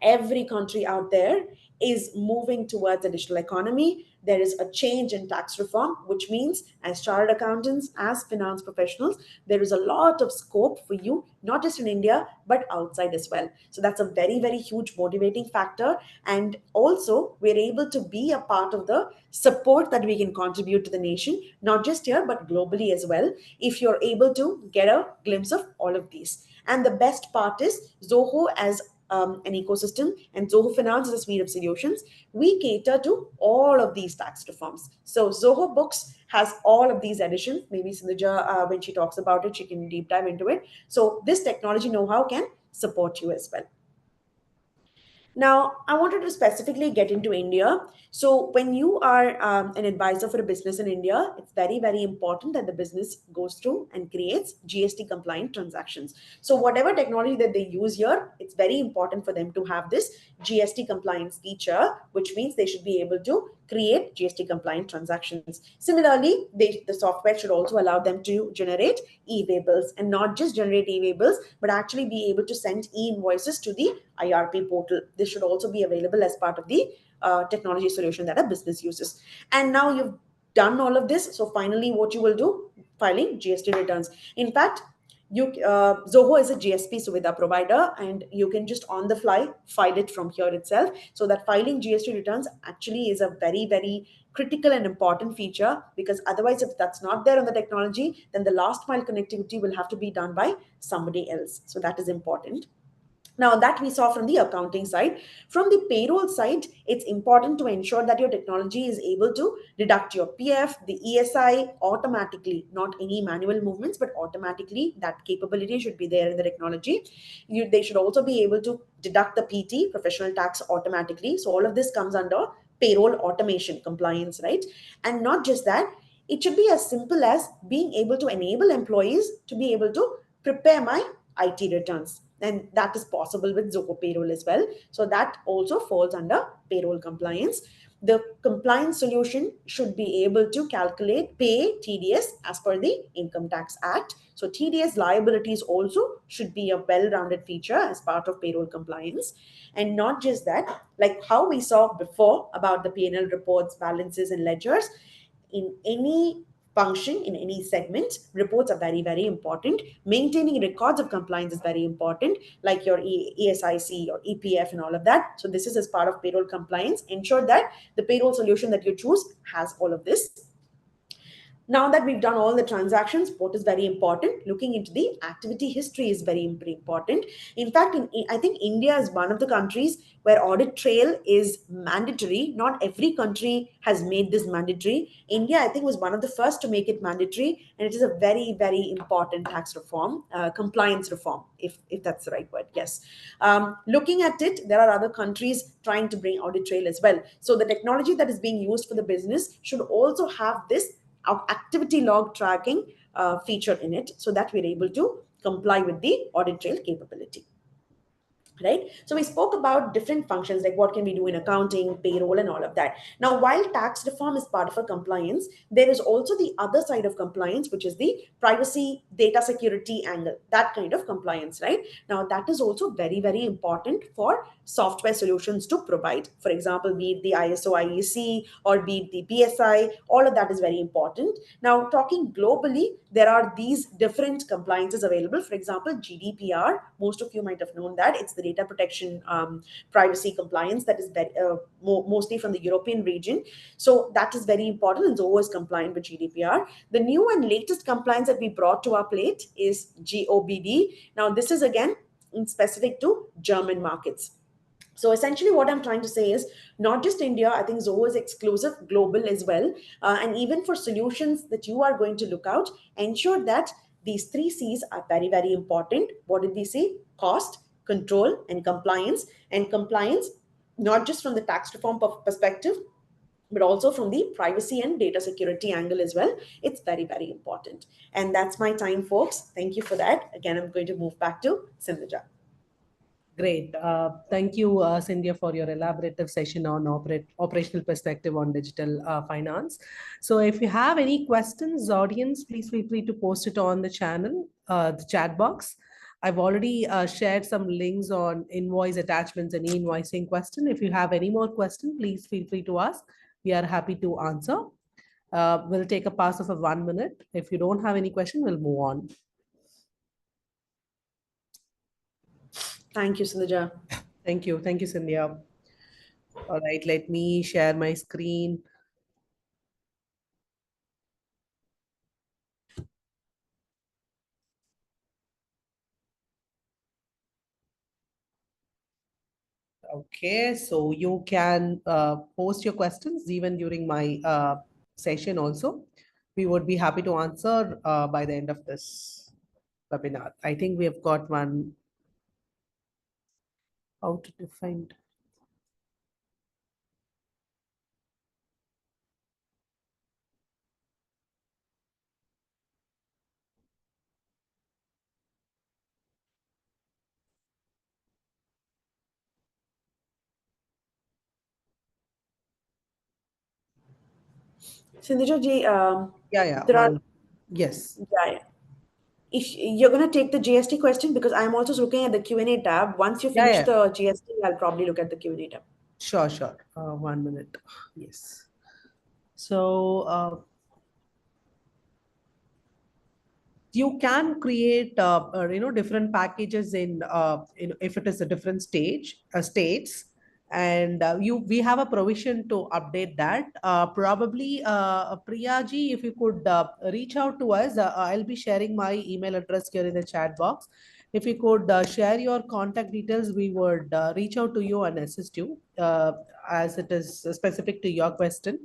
S4: every country out there is moving towards a digital economy. there is a change in tax reform, which means as chartered accountants, as finance professionals, there is a lot of scope for you, not just in India, but outside as well. So that's a very, very huge motivating factor. And also, we're able to be a part of the support that we can contribute to the nation, not just here, but globally as well, if you're able to get a glimpse of all of these. And the best part is Zoho as an ecosystem and Zoho Finance is a suite of solutions. We cater to all of these tax reforms. So Zoho Books has all of these additions. Maybe Sinduja, when she talks about it, she can deep dive into it. So this technology know-how can support you as well. Now, I wanted to specifically get into India. So, when you are an advisor for a business in India, it's very, very important that the business goes through and creates GST compliant transactions. So, whatever technology that they use here, it's very important for them to have this GST compliance feature, which means they should be able to create GST compliant transactions. Similarly, the software should also allow them to generate e-way bills, and not just generate e-way bills, but actually be able to send e-invoices to the IRP portal. This should also be available as part of the technology solution that a business uses. And now you've done all of this. So finally, what you will do, filing GST returns. In fact, Zoho is a GSP Suvidha provider, and you can just on the fly file it from here itself. So that filing GST returns actually is a very, very critical and important feature, because otherwise, if that's not there on the technology, then the last mile connectivity will have to be done by somebody else. So that is important. Now, that we saw from the accounting side. From the payroll side, it's important to ensure that your technology is able to deduct your PF, the ESI automatically, not any manual movements, but automatically. That capability should be there in the technology. They should also be able to deduct the PT, professional tax, automatically. So, all of this comes under payroll automation compliance, right? And not just that, it should be as simple as being able to enable employees to be able to prepare my IT returns, and that is possible with Zoho Payroll as well. So that also falls under payroll compliance. The compliance solution should be able to calculate pay TDS as per the Income Tax Act. So TDS liabilities also should be a well-rounded feature as part of payroll compliance. And not just that, like how we saw before about the P&L reports, balances, and ledgers, in any function, in any segment, reports are very, very important. Maintaining records of compliance is very important, like your ESIC or EPF and all of that. So this is as part of payroll compliance. Ensure that the payroll solution that you choose has all of this. Now that we've done all the transactions, what is very important? Looking into the activity history is very important. In fact, I think India is one of the countries where audit trail is mandatory. Not every country has made this mandatory. India, I think, was one of the first to make it mandatory, and it is a very, very important tax reform, compliance reform, if that's the right word. Yes. Looking at it, there are other countries trying to bring audit trail as well. So the technology that is being used for the business should also have this activity log tracking feature in it, so that we're able to comply with the audit trail capability. Right? So we spoke about different functions, like what can we do in accounting, payroll, and all of that. Now, while tax reform is part of a compliance, there is also the other side of compliance, which is the privacy, data security angle, that kind of compliance, right? Now, that is also very, very important for software solutions to provide. For example, be it the ISO IEC or be it the PSI, all of that is very important. Now, talking globally, there are these different compliances available. For example, GDPR, most of you might have known that. It's the data protection privacy compliance that is very, mostly from the European region. So that is very important, and Zoho is compliant with GDPR. The new and latest compliance that we brought to our plate is GOBD. Now, this is again specific to German markets. So essentially what I'm trying to say is not just India, I think Zoho is exclusive, global as well. And even for solutions that you are going to look out, ensure that these three C's are very, very important. What did we say? Cost, control, and compliance. And compliance, not just from the tax reform perspective, but also from the privacy and data security angle as well. It's very, very important. And that's my time, folks. Thank you for that. Again, I'm going to move back to Sinduja.
S3: Great. Thank you, Cynthia, for your elaborative session on operational perspective on digital finance. So if you have any questions, audience, please feel free to post it on the channel, the chat box. I've already shared some links on invoice attachments and e-invoicing question. If you have any more questions, please feel free to ask. we are happy to answer. We'll take a pass of a 1 minute. If you don't have any question, we'll move on.
S4: Thank you, Sinduja.
S3: Thank you. Thank you, Cynthia. All right, let me share my screen. Okay, so you can post your questions even during my session also. We would be happy to answer by the end of this webinar. I think we have got one. How to define.
S4: Sinduja ji,
S3: Yeah,
S4: there are,
S3: one. Yes.
S4: yeah, yeah. If you're going to take the GST question, because I'm also looking at the Q&A tab. Once you
S3: Yeah,
S4: finish
S3: yeah.
S4: the GST, I'll probably look at the Q&A tab.
S3: Sure, sure. 1 minute. Yes. So you can create different packages in if it is a different states, and you we have a provision to update that. Probably Priya ji, if you could reach out to us, I'll be sharing my email address here in the chat box. If you could share your contact details, we would reach out to you and assist you as it is specific to your question,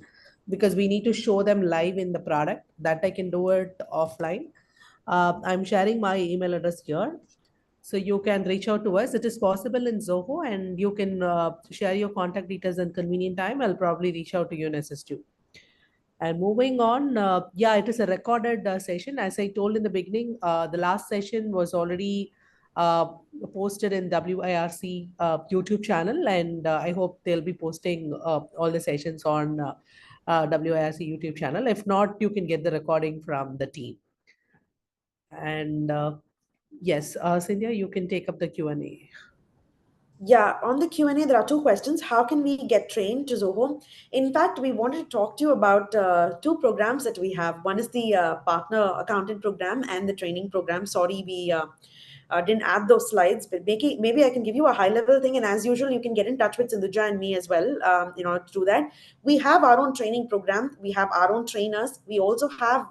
S3: because we need to show them live in the product. That I can do it offline. I'm sharing my email address here. So you can reach out to us. It is possible in Zoho, and you can share your contact details in convenient time. I'll probably reach out to you and assist you. And moving on, yeah, it is a recorded session. As I told in the beginning, the last session was already uh, posted in WIRC YouTube channel, and I hope they'll be posting all the sessions on WIRC YouTube channel. If not, you can get the recording from the team. And yes, Cynthia, you can take up the Q&A.
S4: Yeah, on the Q&A, there are two questions. How can we get trained to Zoho? In fact, we wanted to talk to you about two programs that we have. One is the partner accountant program and the training program. Sorry, we didn't add those slides, but maybe I can give you a high level thing. And as usual, you can get in touch with Sinduja and me as well in order to do that. We have our own training program. We have our own trainers. We also have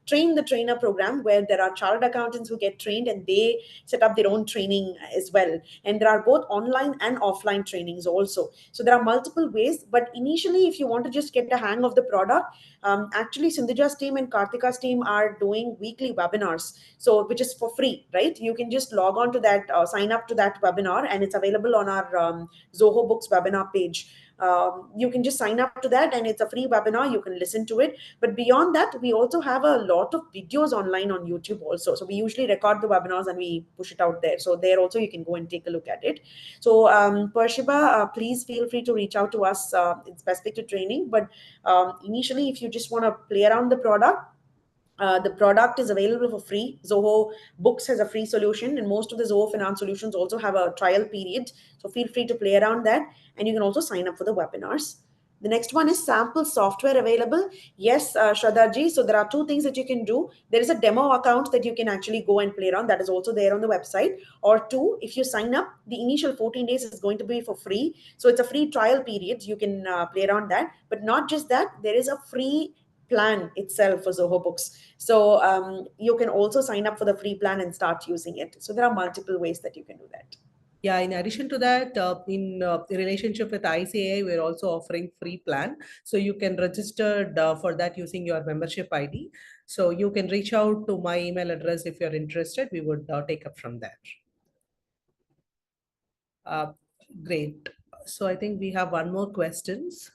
S4: train the trainer program, where there are chartered accountants who get trained and they set up their own training as well. And there are both online and offline trainings also. So there are multiple ways. But initially, if you want to just get a hang of the product, actually Sinduja's team and Kartika's team are doing weekly webinars, so which is for free, right? You can just log on to that, sign up to that webinar, and it's available on our Zoho Books webinar page. You can just sign up to that, and it's a free webinar. You can listen to it. But beyond that, we also have a lot of videos online on YouTube also. So we usually record the webinars and we push it out there. So there also you can go and take a look at it. So Pershiba, please feel free to reach out to us. It's specific to training, but initially, if you just want to play around the product is available for free. Zoho Books has a free solution, and most of the Zoho Finance solutions also have a trial period. So feel free to play around that, and you can also sign up for the webinars. The next one is sample software available. Yes, Shraddhaji. So there are two things that you can do. There is a demo account that you can actually go and play around. That is also there on the website. Or two, if you sign up, the initial 14 days is going to be for free. So it's a free trial period. You can play around that. But not just that, there is a free plan itself for Zoho Books. So you can also sign up for the free plan and start using it. So there are multiple ways that you can do that.
S3: Yeah, in addition to that, in relationship with ICAI, we're also offering free plan. So you can register for that using your membership ID. So you can reach out to my email address if you're interested. We would take up from there. Uh, Great. So I think we have one more questions.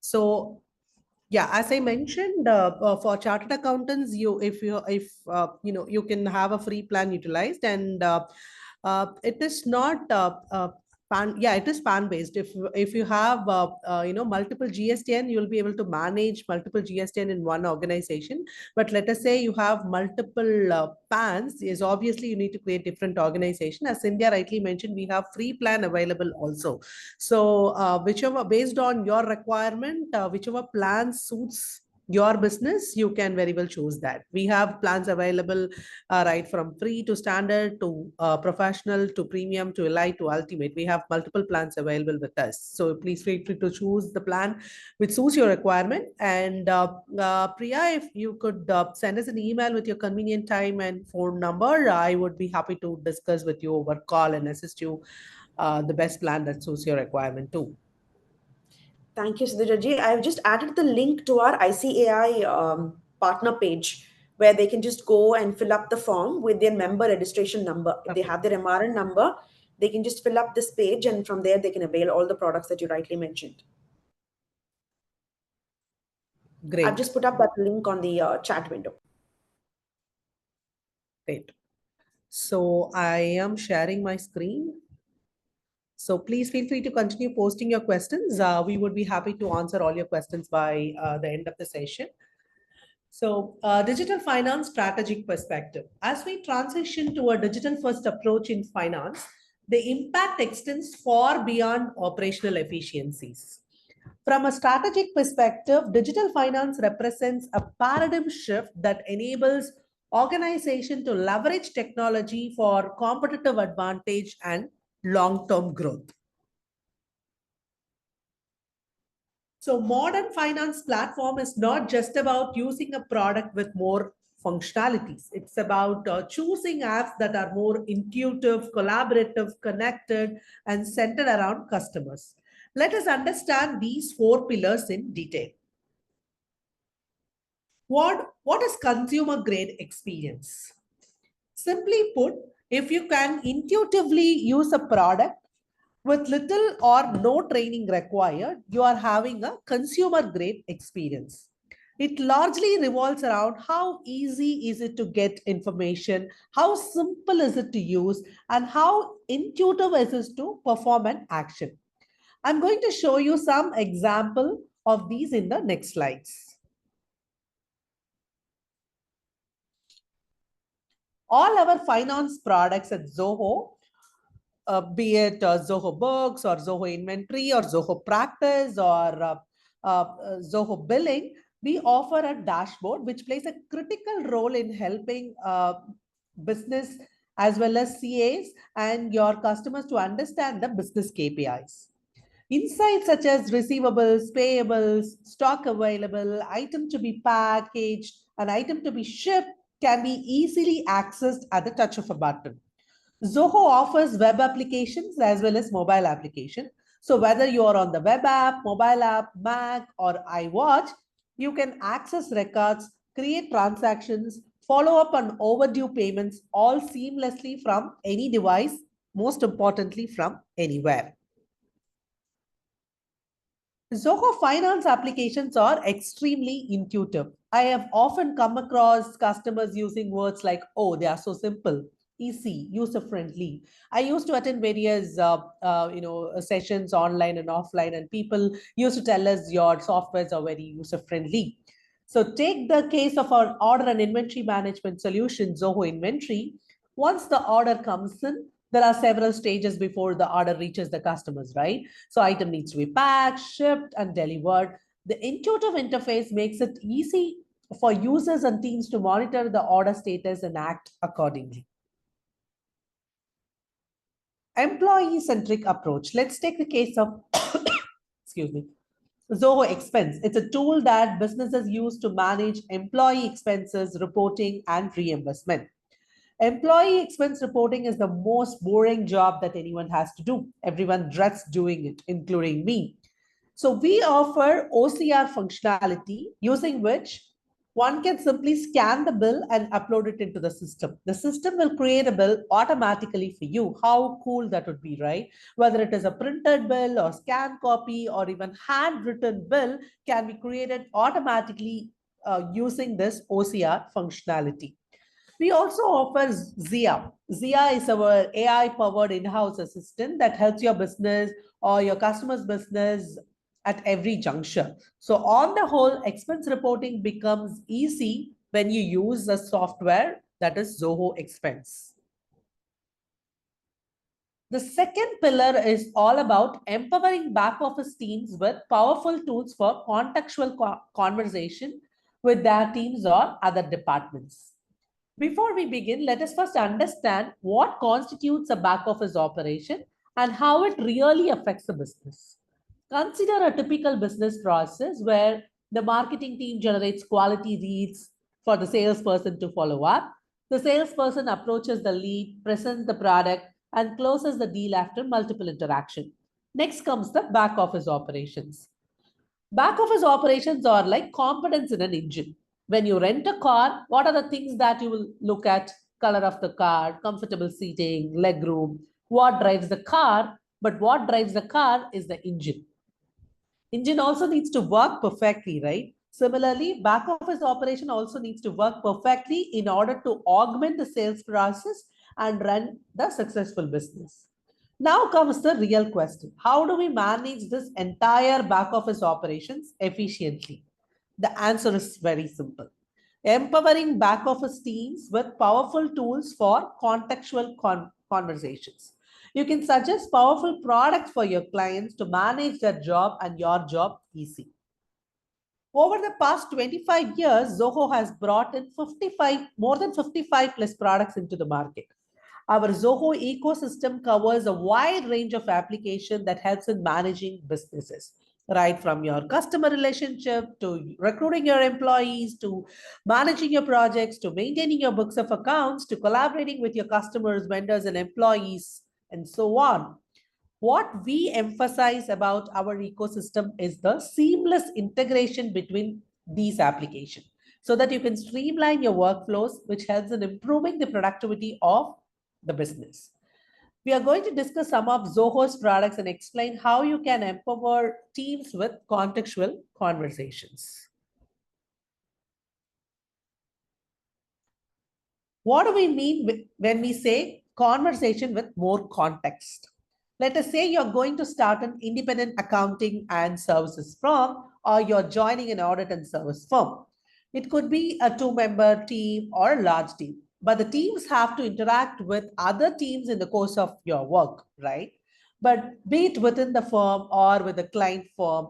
S3: So yeah, as I mentioned, for chartered accountants, you can have a free plan utilized, and it is not Yeah, it is PAN based. If you have multiple GSTN, you'll be able to manage multiple GSTN in one organization. But let us say you have multiple PANs, is obviously you need to create different organization. As Cynthia rightly mentioned, we have free plan available also. So whichever, based on your requirement, whichever plan suits your business, you can very well choose that. We have plans available right from free to standard to professional to premium to elite to ultimate. We have multiple plans available with us. So please feel free to choose the plan which suits your requirement. And Priya, if you could send us an email with your convenient time and phone number, I would be happy to discuss with you over call and assist you the best plan that suits your requirement too.
S4: Thank you, Sinduja ji. I've just added the link to our ICAI partner page where they can just go and fill up the form with their member registration number. If they
S3: Okay,
S4: have their MRN number, they can just fill up this page, and from there they can avail all the products that you rightly mentioned. I've
S3: great,
S4: just put up that link on the chat window.
S3: great. So I am sharing my screen. So please feel free to continue posting your questions. We would be happy to answer all your questions by the end of the session. So, digital finance strategic perspective. As we transition to a digital first approach in finance, the impact extends far beyond operational efficiencies. From a strategic perspective, digital finance represents a paradigm shift that enables organization to leverage technology for competitive advantage and long-term growth. So modern finance platform is not just about using a product with more functionalities. It's about choosing apps that are more intuitive, collaborative, connected, and centered around customers. Let us understand these four pillars in detail. What is consumer grade experience? Simply put, if you can intuitively use a product with little or no training required, you are having a consumer grade experience. It largely revolves around how easy is it to get information, how simple is it to use, and how intuitive is it to perform an action. I'm going to show you some example of these in the next slides. All our finance products at Zoho, be it Zoho Books or Zoho Inventory or Zoho Practice or Zoho Billing, we offer a dashboard which plays a critical role in helping business as well as CAs and your customers to understand the business KPIs. Insights such as receivables, payables, stock available, item to be packaged, an item to be shipped can be easily accessed at the touch of a button. Zoho offers web applications as well as mobile application. So whether you are on the web app, mobile app, Mac or iWatch, you can access records, create transactions, follow up on overdue payments all seamlessly from any device, most importantly from anywhere. Zoho Finance applications are extremely intuitive. I have often come across customers using words like, oh, they are so simple, easy, user-friendly. I used to attend various sessions online and offline, and people used to tell us your softwares are very user-friendly. So take the case of our order and inventory management solution, Zoho Inventory. Once the order comes in, there are several stages before the order reaches the customers, right? So item needs to be packed, shipped, and delivered. The intuitive interface makes it easy for users and teams to monitor the order status and act accordingly. Employee-centric approach. Let's take the case of, excuse me, Zoho Expense. It's a tool that businesses use to manage employee expenses, reporting, and reimbursement. Employee expense reporting is the most boring job that anyone has to do. Everyone dreads doing it, including me. So we offer OCR functionality using which one can simply scan the bill and upload it into the system. The system will create a bill automatically for you. How cool that would be, right? Whether it is a printed bill or scanned copy or even handwritten bill can be created automatically using this OCR functionality. We also offer Zia. Zia is our AI-powered in-house assistant that helps your business or your customer's business at every juncture. So on the whole, expense reporting becomes easy when you use the software that is Zoho Expense. The second pillar is all about empowering back office teams with powerful tools for contextual conversation with their teams or other departments. Before we begin, let us first understand what constitutes a back office operation and how it really affects the business. Consider a typical business process where the marketing team generates quality leads for the salesperson to follow up. The salesperson approaches the lead, presents the product, and closes the deal after multiple interaction. Next comes the back office operations. Back office operations are like components in an engine. When you rent a car, what are the things that you will look at? Color of the car, comfortable seating, leg room, what drives the car, but what drives the car is the engine. Engine also needs to work perfectly, right? Similarly, back office operation also needs to work perfectly in order to augment the sales process and run the successful business. Now comes the real question. How do we manage this entire back office operations efficiently? The answer is very simple. Empowering back office teams with powerful tools for contextual conversations. You can suggest powerful products for your clients to manage their job and your job easy. Over the past 25 years, Zoho has brought in more than 55 plus products into the market. Our Zoho ecosystem covers a wide range of applications that helps in managing businesses, right from your customer relationship to recruiting your employees, to managing your projects, to maintaining your books of accounts, to collaborating with your customers, vendors, and employees, and so on. What we emphasize about our ecosystem is the seamless integration between these applications so that you can streamline your workflows, which helps in improving the productivity of the business. We are going to discuss some of Zoho's products and explain how you can empower teams with contextual conversations. What do we mean when we say conversation with more context? Let us say you're going to start an independent accounting and services firm, or you're joining an audit and service firm. It could be a two-member team or a large team, but the teams have to interact with other teams in the course of your work, right? But be it within the firm or with the client firm,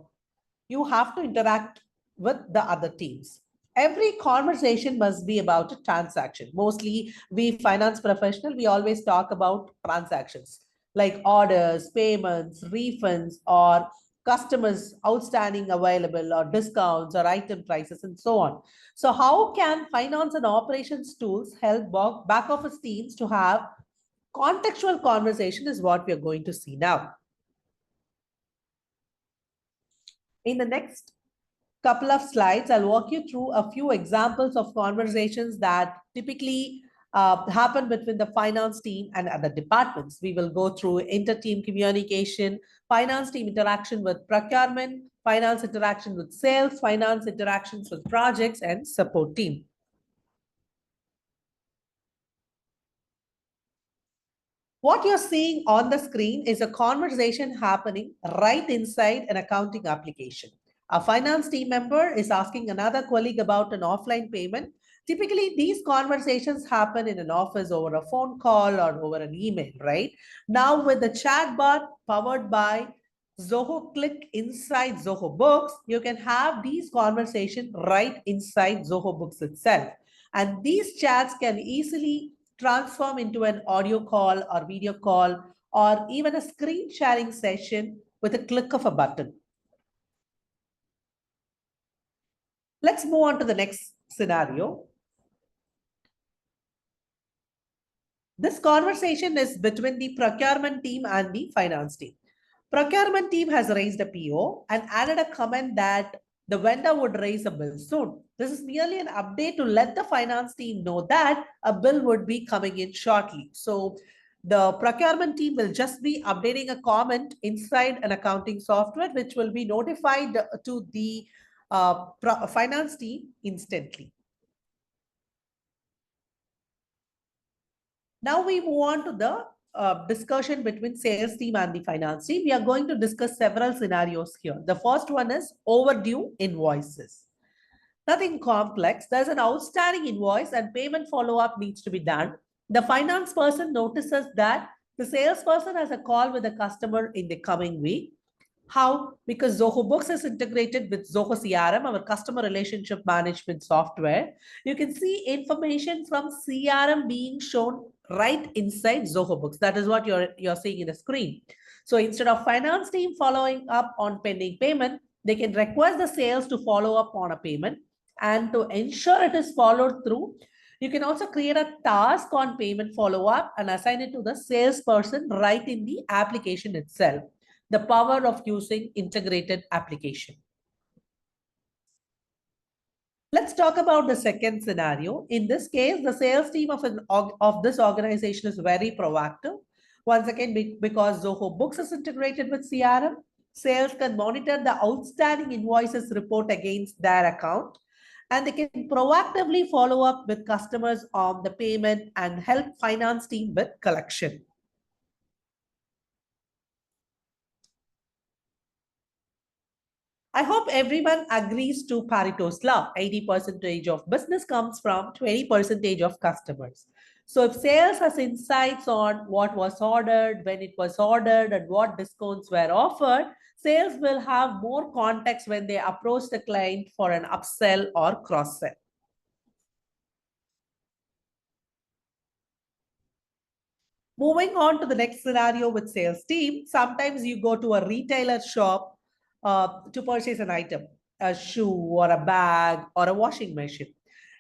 S3: you have to interact with the other teams. Every conversation must be about a transaction. Mostly, we finance professional, we always talk about transactions like orders, payments, refunds, or customers outstanding available, or discounts, or item prices, and so on. So how can finance and operations tools help back office teams to have contextual conversation is what we are going to see now. In the next couple of slides, I'll walk you through a few examples of conversations that typically happen between the finance team and other departments. We will go through inter-team communication, finance team interaction with procurement, finance interaction with sales, finance interactions with projects, and support team. What you're seeing on the screen is a conversation happening right inside an accounting application. A finance team member is asking another colleague about an offline payment. Typically, these conversations happen in an office over a phone call or over an email, right? Now, with the chatbot powered by Zoho Click inside Zoho Books, you can have these conversations right inside Zoho Books itself. And these chats can easily transform into an audio call or video call or even a screen sharing session with a click of a button. Let's move on to the next scenario. This conversation is between the procurement team and the finance team. Procurement team has raised a PO and added a comment that the vendor would raise a bill soon. This is merely an update to let the finance team know that a bill would be coming in shortly. So the procurement team will just be updating a comment inside an accounting software, which will be notified to the finance team instantly. Now we move on to the discussion between sales team and the finance team. We are going to discuss several scenarios here. The first one is overdue invoices. Nothing complex. There's an outstanding invoice and payment follow-up needs to be done. The finance person notices that the salesperson has a call with the customer in the coming week. How? Because Zoho Books is integrated with Zoho CRM, our customer relationship management software. You can see information from CRM being shown right inside Zoho Books. That is what you're seeing in the screen. So instead of finance team following up on pending payment, they can request the sales to follow up on a payment. And to ensure it is followed through, you can also create a task on payment follow-up and assign it to the salesperson right in the application itself. The power of using integrated application. Let's talk about the second scenario. In this case, the sales team of this organization is very proactive. Once again, because Zoho Books is integrated with CRM, sales can monitor the outstanding invoices report against their account, and they can proactively follow up with customers on the payment and help finance team with collection. I hope everyone agrees to Pareto's law. 80% of business comes from 20% of customers. So if sales has insights on what was ordered, when it was ordered, and what discounts were offered, sales will have more context when they approach the client for an upsell or cross-sell. Moving on to the next scenario with sales team, sometimes you go to a retailer shop to purchase an item, a shoe or a bag or a washing machine.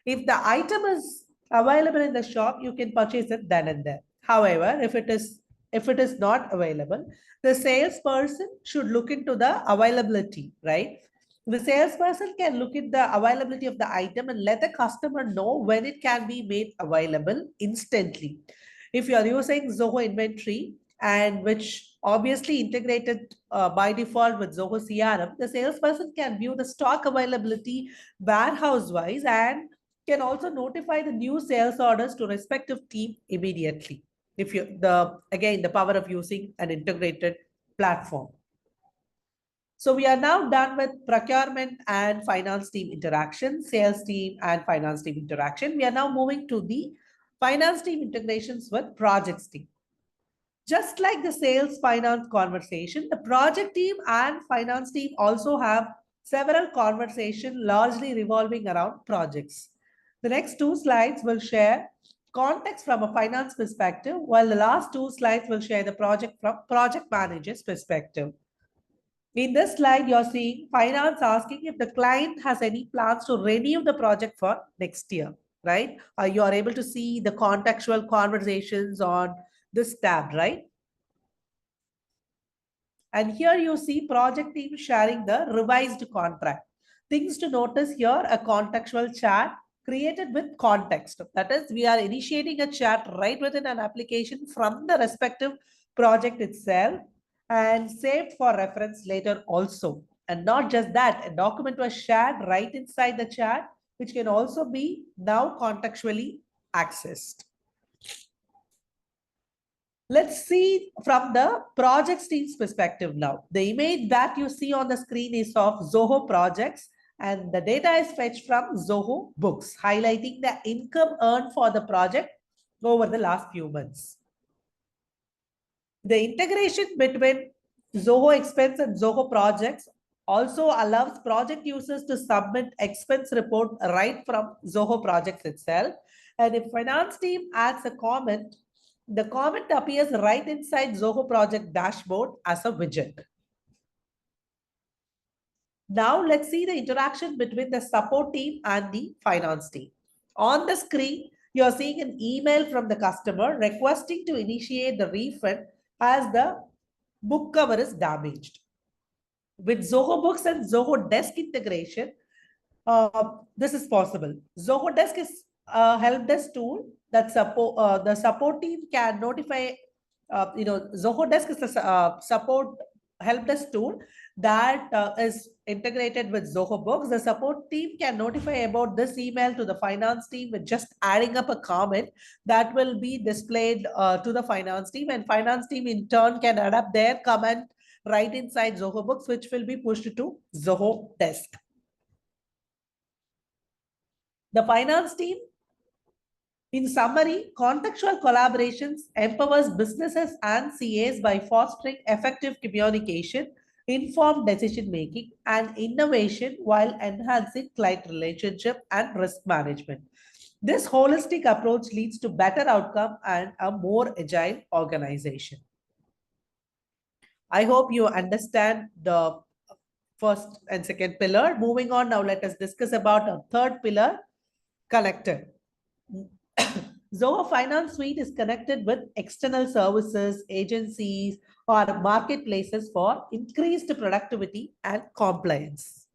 S3: If the item is available in the shop, you can purchase it then and there. However, if it is not available, the salesperson should look into the availability, right? The salesperson can look at the availability of the item and let the customer know when it can be made available instantly. If you are using Zoho Inventory, and which obviously integrated by default with Zoho CRM, the salesperson can view the stock availability warehouse-wise and can also notify the new sales orders to respective team immediately. If you again, the power of using an integrated platform. So we are now done with procurement and finance team interaction, sales team and finance team interaction. We are now moving to the finance team integrations with projects team. Just like the sales finance conversation, the project team and finance team also have several conversations largely revolving around projects. The next two slides will share context from a finance perspective, while the last two slides will share the project from project manager's perspective. In this slide, you're seeing finance asking if the client has any plans to renew the project for next year, right? You are able to see the contextual conversations on this tab, right? And here you see project team sharing the revised contract. Things to notice here, a contextual chat created with context. That is, we are initiating a chat right within an application from the respective project itself and saved for reference later also. And not just that, a document was shared right inside the chat, which can also be now contextually accessed. Let's see from the projects team's perspective now. The image that you see on the screen is of Zoho projects, and the data is fetched from Zoho Books, highlighting the income earned for the project over the last few months. The integration between Zoho Expense and Zoho Projects also allows project users to submit expense report right from Zoho Projects itself. And if finance team adds a comment, the comment appears right inside Zoho Project dashboard as a widget. Now let's see the interaction between the support team and the finance team. On the screen, you're seeing an email from the customer requesting to initiate the refund as the book cover is damaged. With Zoho Books and Zoho Desk integration, this is possible. Zoho Desk is a help desk tool that the support team can notify. Zoho Desk is a support help desk tool that is integrated with Zoho Books. The support team can notify about this email to the finance team with just adding up a comment that will be displayed to the finance team, and finance team in turn can add up their comment right inside Zoho Books, which will be pushed to Zoho Desk. The finance team, in summary, contextual collaborations empowers businesses and CAs by fostering effective communication, informed decision making, and innovation while enhancing client relationship and risk management. This holistic approach leads to better outcome and a more agile organization. I hope you understand the first and second pillar. Moving on, now let us discuss about a third pillar, connected. Zoho Finance Suite is connected with external services, agencies, or marketplaces for increased productivity and compliance.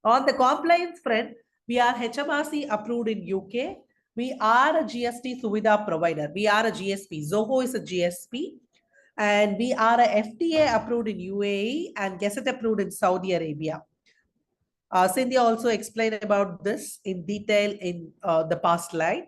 S3: On the compliance front, we are HMRC approved in UK. We are a GST Suvidha provider. We are a GSP. Zoho is a GSP. And we are a FTA approved in UAE and Gazette approved in Saudi Arabia. Cynthia also explained about this in detail in the past slide.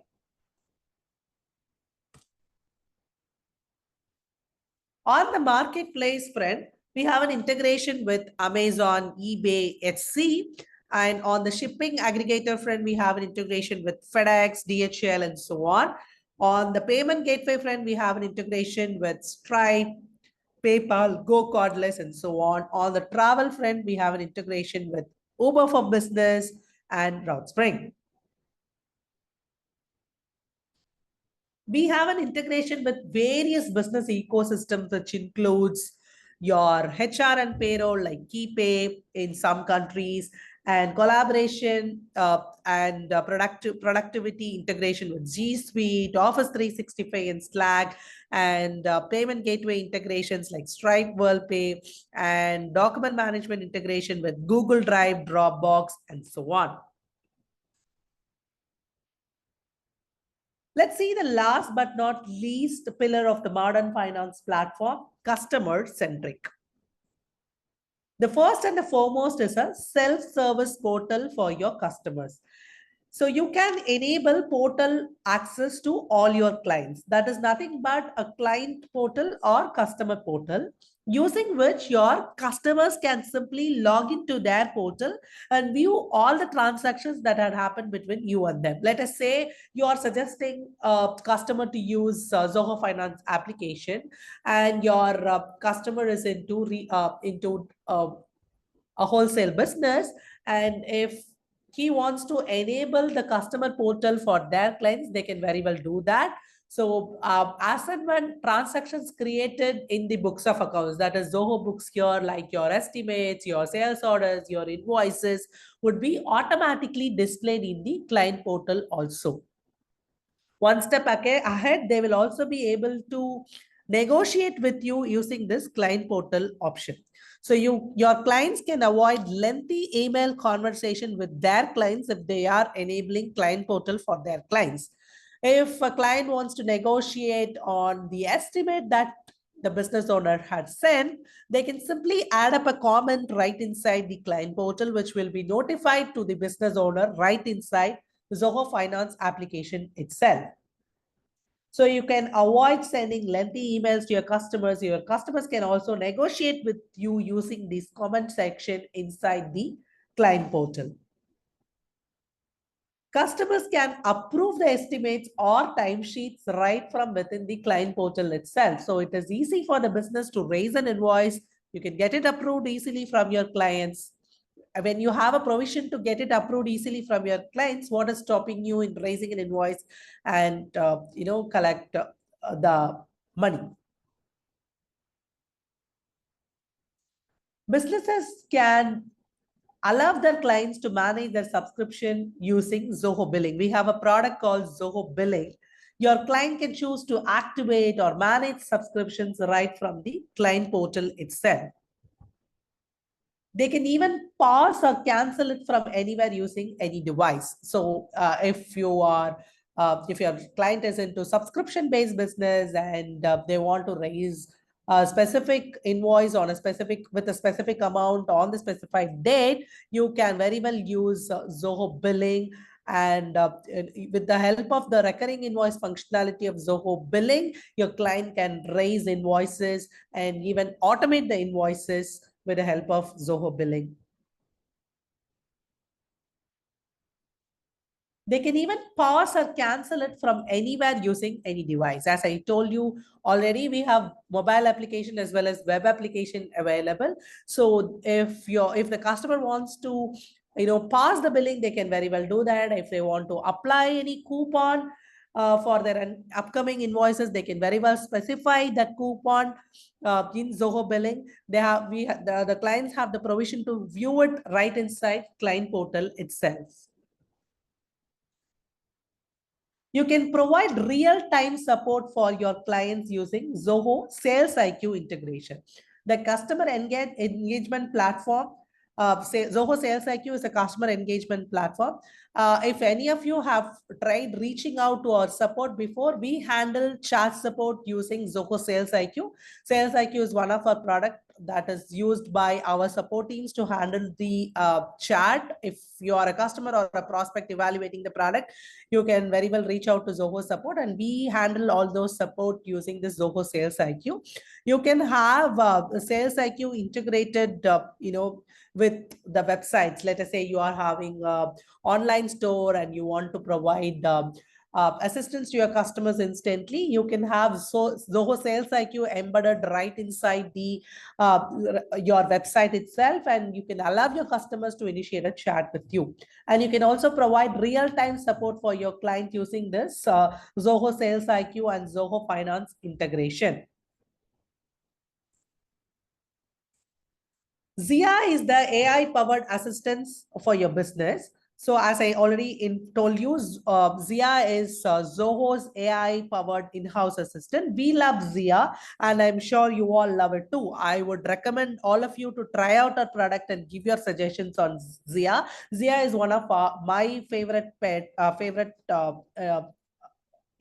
S3: On the marketplace front, we have an integration with Amazon, eBay, Etsy. And on the shipping aggregator front, we have an integration with FedEx, DHL, and so on. On the payment gateway front, we have an integration with Stripe, PayPal, Go Cordless, and so on. On the travel front, we have an integration with Uber for Business and RouteSpring. We have an integration with various business ecosystems, which includes your HR and payroll like KeyPay in some countries, and collaboration and productivity integration with G Suite, Office 365 and Slack, and payment gateway integrations like Stripe, WorldPay, and document management integration with Google Drive, Dropbox, and so on. Let's see the last but not least pillar of the modern finance platform, customer-centric. The first and the foremost is a self-service portal for your customers. So you can enable portal access to all your clients. That is nothing but a client portal or customer portal, using which your customers can simply log into their portal and view all the transactions that had happened between you and them. Let us say you are suggesting a customer to use Zoho Finance application, and your customer is into a wholesale business, and if he wants to enable the customer portal for their clients, they can very well do that. So as and when transactions created in the books of accounts, that is Zoho books here, like your estimates, your sales orders, your invoices, would be automatically displayed in the client portal also. One step ahead, they will also be able to negotiate with you using this client portal option. So your clients can avoid lengthy email conversation with their clients if they are enabling client portal for their clients. If a client wants to negotiate on the estimate that the business owner had sent, they can simply add up a comment right inside the client portal, which will be notified to the business owner right inside the Zoho Finance application itself. So you can avoid sending lengthy emails to your customers. Your customers can also negotiate with you using this comment section inside the client portal. Customers can approve the estimates or timesheets right from within the client portal itself. So it is easy for the business to raise an invoice. You can get it approved easily from your clients. When you have a provision to get it approved easily from your clients, what is stopping you in raising an invoice and collect the money? Businesses can allow their clients to manage their subscription using Zoho Billing. We have a product called Zoho Billing. Your client can choose to activate or manage subscriptions right from the client portal itself. They can even pause or cancel it from anywhere using any device. So if your client is into subscription-based business and they want to raise a specific invoice on a specific with a specific amount on the specified date, you can very well use Zoho billing. And with the help of the recurring invoice functionality of Zoho billing, your client can raise invoices and even automate the invoices with the help of Zoho billing. They can even pause or cancel it from anywhere using any device. As I told you already, we have mobile application as well as web application available. So if the customer wants to pause the billing, they can very well do that. If they want to apply any coupon for their upcoming invoices, they can very well specify that coupon in Zoho billing. The clients have the provision to view it right inside client portal itself. You can provide real-time support for your clients using Zoho Sales IQ integration. The customer engagement platform, Zoho Sales IQ is a customer engagement platform. If any of you have tried reaching out to our support before, we handle chat support using Zoho Sales IQ. Sales IQ is one of our product that is used by our support teams to handle the chat. If you are a customer or a prospect evaluating the product, you can very well reach out to Zoho support, and we handle all those support using the Zoho Sales IQ. You can have Sales IQ integrated, with the websites. Let us say you are having an online store and you want to provide assistance to your customers instantly. You can have Zoho Sales IQ embedded right inside the your website itself, and you can allow your customers to initiate a chat with you. And you can also provide real-time support for your client using this Zoho Sales IQ and Zoho Finance integration. Zia is the AI-powered assistance for your business. So as I already told you, Zia is Zoho's AI-powered in-house assistant. We love Zia, and I'm sure you all love it too. I would recommend all of you to try out our product and give your suggestions on Zia. Zia is one of my favorite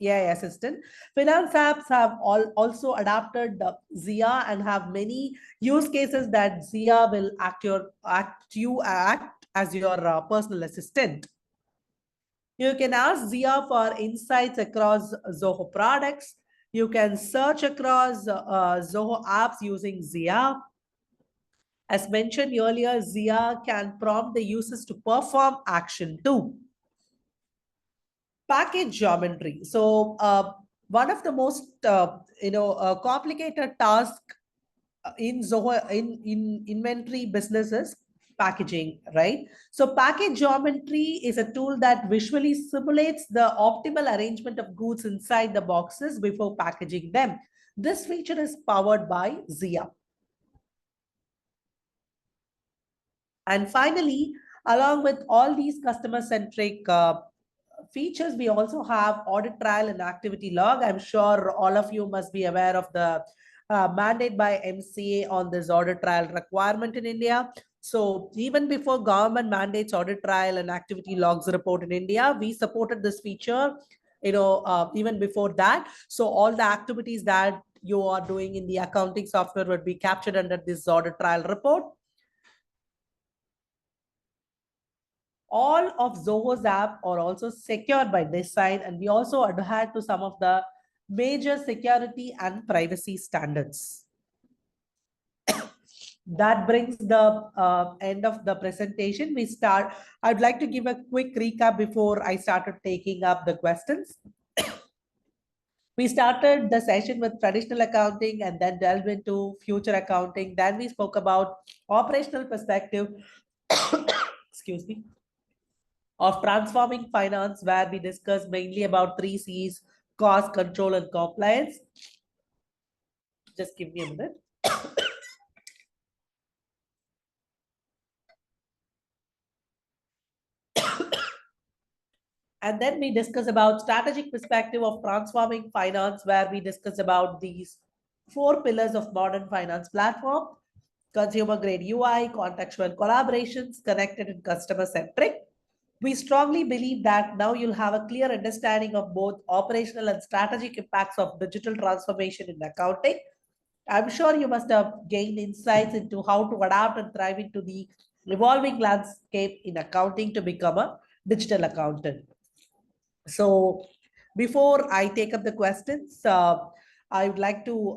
S3: AI assistant. Finance apps have also adapted Zia and have many use cases that Zia will act as your personal assistant. You can ask Zia for insights across Zoho products. You can search across Zoho apps using Zia. As mentioned earlier, Zia can prompt the users to perform action too. Package geometry. So one of the most complicated tasks in Zoho in inventory businesses, packaging, right? So package geometry is a tool that visually simulates the optimal arrangement of goods inside the boxes before packaging them. This feature is powered by Zia. And finally, along with all these customer-centric features, we also have audit trail and activity log. I'm sure all of you must be aware of the mandate by MCA on this audit trail requirement in India. So even before government mandates audit trail and activity logs report in India, we supported this feature, even before that. So all the activities that you are doing in the accounting software would be captured under this audit trail report. All of Zoho's app are also secured by design, and we also adhere to some of the major security and privacy standards. That brings the end of the presentation. I'd like to give a quick recap before I started taking up the questions. We started the session with traditional accounting and then delved into future accounting. Then we spoke about operational perspective, excuse me, of transforming finance, where we discussed mainly about 3 C's: cost, control, and compliance. Just give me a minute. And then we discuss about strategic perspective of transforming finance, where we discuss about these 4 pillars of modern finance platform: consumer grade UI, contextual collaborations, connected and customer centric. We strongly believe that now you'll have a clear understanding of both operational and strategic impacts of digital transformation in accounting. I'm sure you must have gained insights into how to adapt and thrive into the evolving landscape in accounting to become a digital accountant. So before I take up the questions, I would like to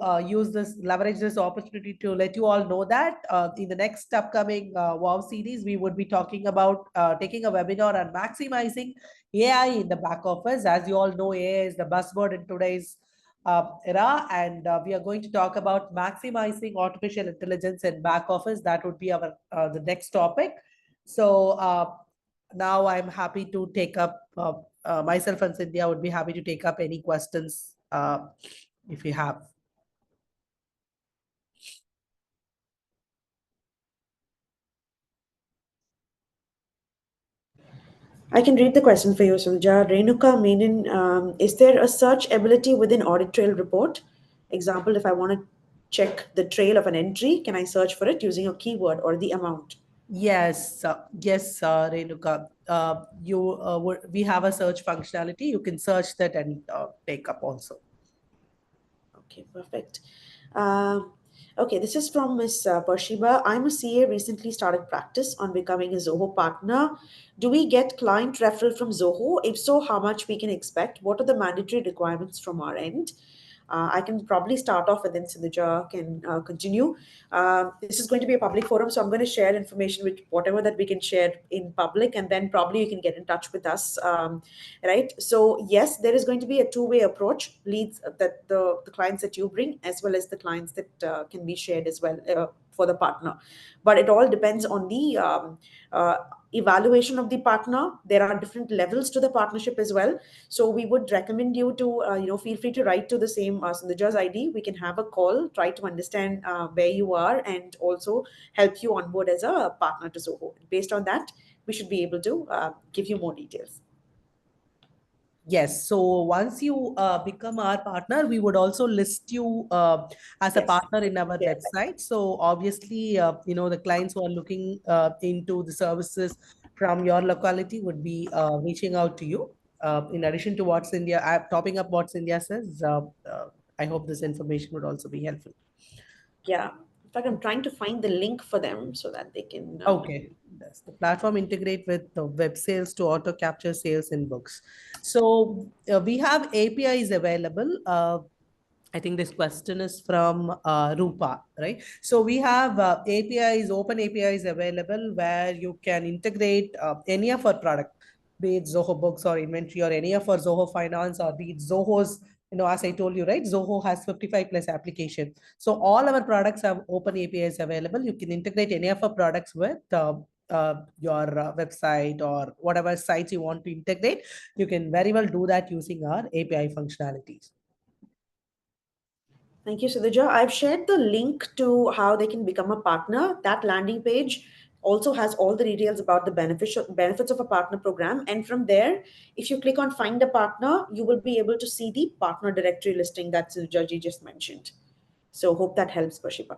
S3: leverage this opportunity to let you all know that in the next upcoming WOW series, we would be talking about taking a webinar on maximizing AI in the back office. As you all know, AI is the buzzword in today's era, and we are going to talk about maximizing artificial intelligence in back office. That would be our the next topic. So now I'm happy to take up myself and Cynthia would be happy to take up any questions if you have.
S4: I can read the question for you, Sinduja. Renuka Menon, is there a search ability within audit trail report? Example, if I want to check the trail of an entry, can I search for it using a keyword or the amount?
S3: Yes, Renuka. We have a search functionality. You can search that and take up also.
S4: Okay, perfect. Um, okay, this is from Miss Pershiba. I'm a CA, recently started practice on becoming a Zoho partner. Do we get client referral from Zoho? If so, how much we can expect? What are the mandatory requirements from our end? I can probably start off and then Sinduja can continue. This is going to be a public forum, so I'm going to share information with whatever that we can share in public, and then probably you can get in touch with us. Right? So yes, there is going to be a two-way approach. Leads that the clients that you bring, as well as the clients that can be shared as well for the partner. But it all depends on the evaluation of the partner. There are different levels to the partnership as well, so we would recommend you to feel free to write to the same Sinduja's ID. We can have a call, try to understand where you are, and also help you onboard as a partner to Zoho. Based on that, we should be able to give you more details.
S3: Yes. So once you become our partner, we would also list you as a
S4: Yes.
S3: partner in our
S4: Yeah.
S3: website. So obviously, the clients who are looking into the services from your locality would be reaching out to you. In addition to what topping up what Cynthia says, I hope this information would also be helpful.
S4: Yeah. In fact, I'm trying to find the link for them so that they can.
S3: Okay. Does the platform integrate with the web sales to auto capture sales in books? So we have APIs available. I think this question is from Rupa, right? So we have APIs, open APIs available where you can integrate any of our product, be it Zoho Books or Inventory or any of our Zoho Finance or be it Zoho's, as I told you, right? Zoho has 55 plus application. So all our products have open APIs available. You can integrate any of our products with your website or whatever sites you want to integrate. You can very well do that using our API functionalities.
S4: Thank you, Sinduja. I've shared the link to how they can become a partner. That landing page also has all the details about the benefits of a partner program. And from there, if you click on find a partner, you will be able to see the partner directory listing that Sinduja just mentioned. So hope that helps, Pashipa.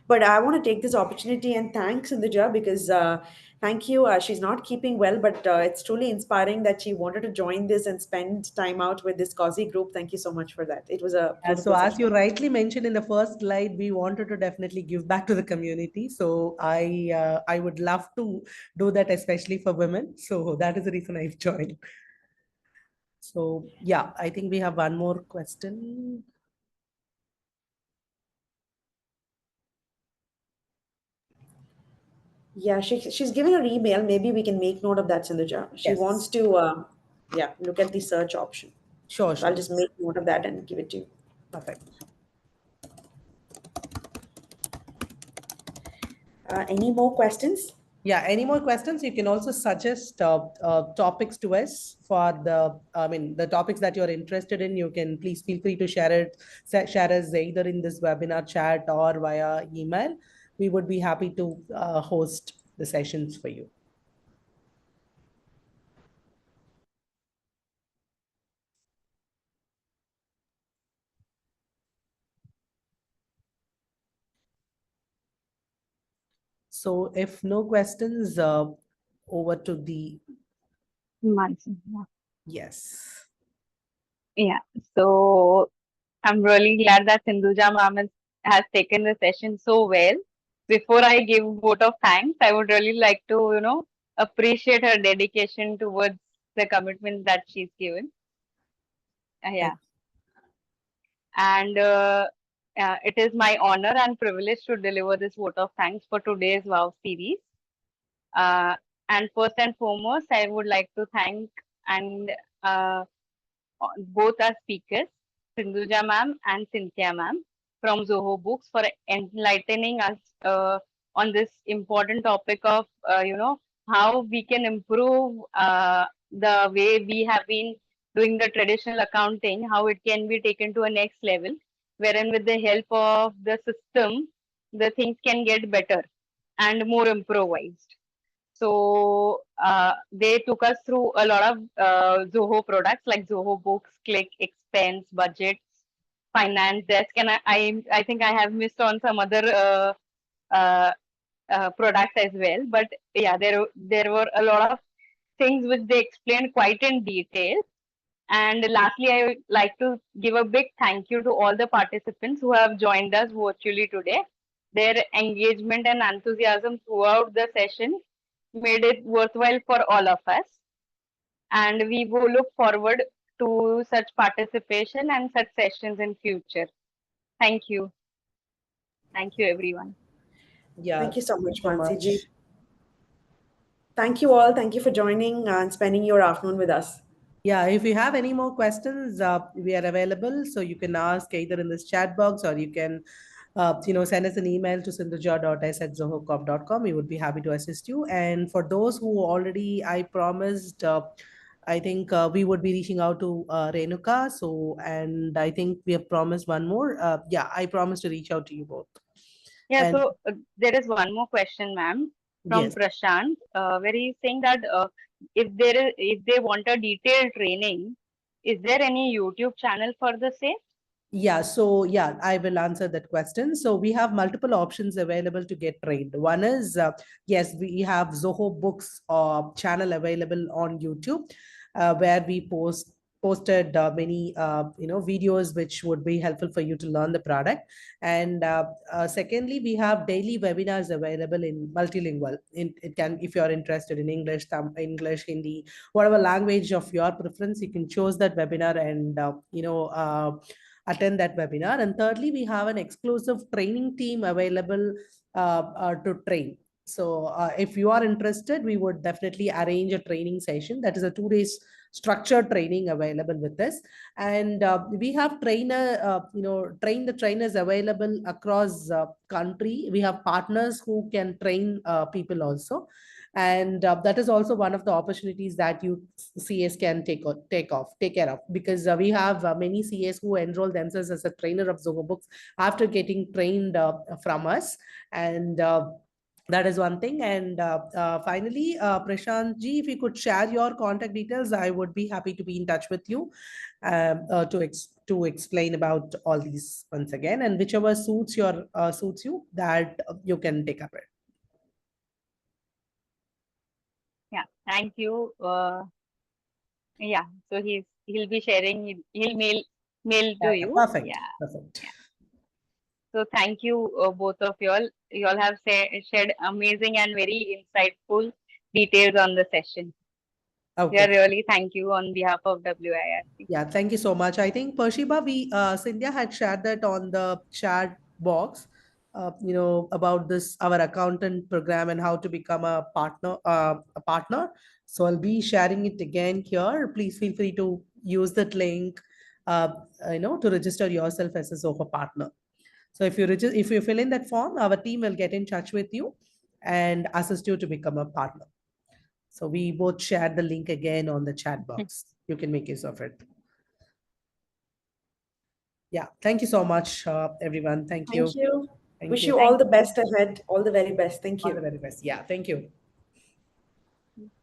S4: But I want to take this opportunity and thank Sinduja because thank you. She's not keeping well, but it's truly inspiring that she wanted to join this and spend time out with this cozy group. Thank you so much for that. It was a
S3: So
S4: beautiful
S3: as
S4: session.
S3: you rightly mentioned in the first slide, we wanted to definitely give back to the community. So I would love to do that, especially for women. So that is the reason I've joined. So yeah, I think we have one more question.
S4: Yeah, she's given her email. Maybe we can make note of that, Sinduja. She wants
S3: Yes,
S4: to, look at the search option.
S3: sure,
S4: So I'll
S3: sure.
S4: just make note of that and give it to you.
S3: Perfect.
S4: Any more questions?
S3: Yeah, any more questions? You can also suggest topics to us for the topics that you're interested in. You can please feel free to share us either in this webinar chat or via email. We would be happy to host the sessions for you. So if no questions, over to the,
S5: Mansi. Yeah.
S3: yes.
S5: Yeah. So I'm really glad that Sinduja ma'am has taken the session so well. Before I give vote of thanks, I would really like to, appreciate her dedication towards the commitments that she's given. Yeah. And it is my honor and privilege to deliver this vote of thanks for today's WOW series. Uh, and first and foremost, I would like to thank and both our speakers, Sinduja ma'am and Cynthia ma'am from Zoho Books for enlightening us on this important topic of, how we can improve the way we have been doing the traditional accounting, how it can be taken to a next level, wherein with the help of the system, the things can get better and more improvised. So they took us through a lot of Zoho products like Zoho Books, Click, Expense, Budgets, Finance Desk, and I think I have missed on some other uh, products as well. But yeah, there were a lot of things which they explained quite in detail. And lastly, I would like to give a big thank you to all the participants who have joined us virtually today. Their engagement and enthusiasm throughout the session made it worthwhile for all of us. And we will look forward to such participation and such sessions in future. Thank you. Thank you, everyone.
S3: Yeah,
S4: Thank you so much,
S3: so
S4: Mansi ji.
S3: much.
S4: Thank you all. Thank you for joining and spending your afternoon with us.
S3: Yeah, if you have any more questions, we are available. So you can ask either in this chat box or you can, send us an email to sinduja.s@zohocop.com. We would be happy to assist you. And for those who already, I promised, I think we would be reaching out to Renuka. So, and I think we have promised one more. Yeah, I promised to reach out to you both.
S5: Yeah,
S3: And
S5: so there is one more question, ma'am, from
S3: yes.
S5: Prashant, where he's saying that if they want a detailed training, is there any YouTube channel for the same?
S3: Yeah, so yeah, I will answer that question. So we have multiple options available to get trained. One is yes, we have Zoho Books channel available on YouTube, where we posted many videos which would be helpful for you to learn the product. And secondly, we have daily webinars available in multilingual. It can, if you are interested in English, English, Hindi, whatever language of your preference, you can choose that webinar and attend that webinar. And thirdly, we have an exclusive training team available to train. So if you are interested, we would definitely arrange a training session. That is a 2 days structured training available with us. And we have train the trainers available across country. We have partners who can train people also. And that is also one of the opportunities that you CS can take care of, because we have many CS who enroll themselves as a trainer of Zoho Books after getting trained from us. And that is one thing. And finally, Prashant ji, if you could share your contact details, I would be happy to be in touch with you to explain about all these once again, and whichever suits you, that you can take up it.
S5: Yeah, thank you. Yeah, so he'll be sharing. He'll mail to you.
S3: Perfect.
S5: Yeah.
S3: Perfect.
S5: Yeah. So thank you, both of you all. You all have shared amazing and very insightful details on the session.
S3: Okay.
S5: Yeah, really thank you on behalf of WIRC.
S3: Yeah, thank you so much. I think Pershiba, Cynthia had shared that on the chat box, about this our accountant program and how to become a partner. So I'll be sharing it again here. Please feel free to use that link, to register yourself as a Zoho partner. So if you fill in that form, our team will get in touch with you and assist you to become a partner. So we both shared the link again on the chat box. You can make use of it. Yeah, thank you so much, everyone. Thank you.
S4: Thank you.
S3: Thank
S4: Wish
S3: you.
S4: you all the best ahead. All the very best. Thank
S3: All the
S4: you.
S3: very best. Yeah, thank you.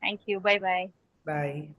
S5: Thank you. Bye bye.
S3: Bye.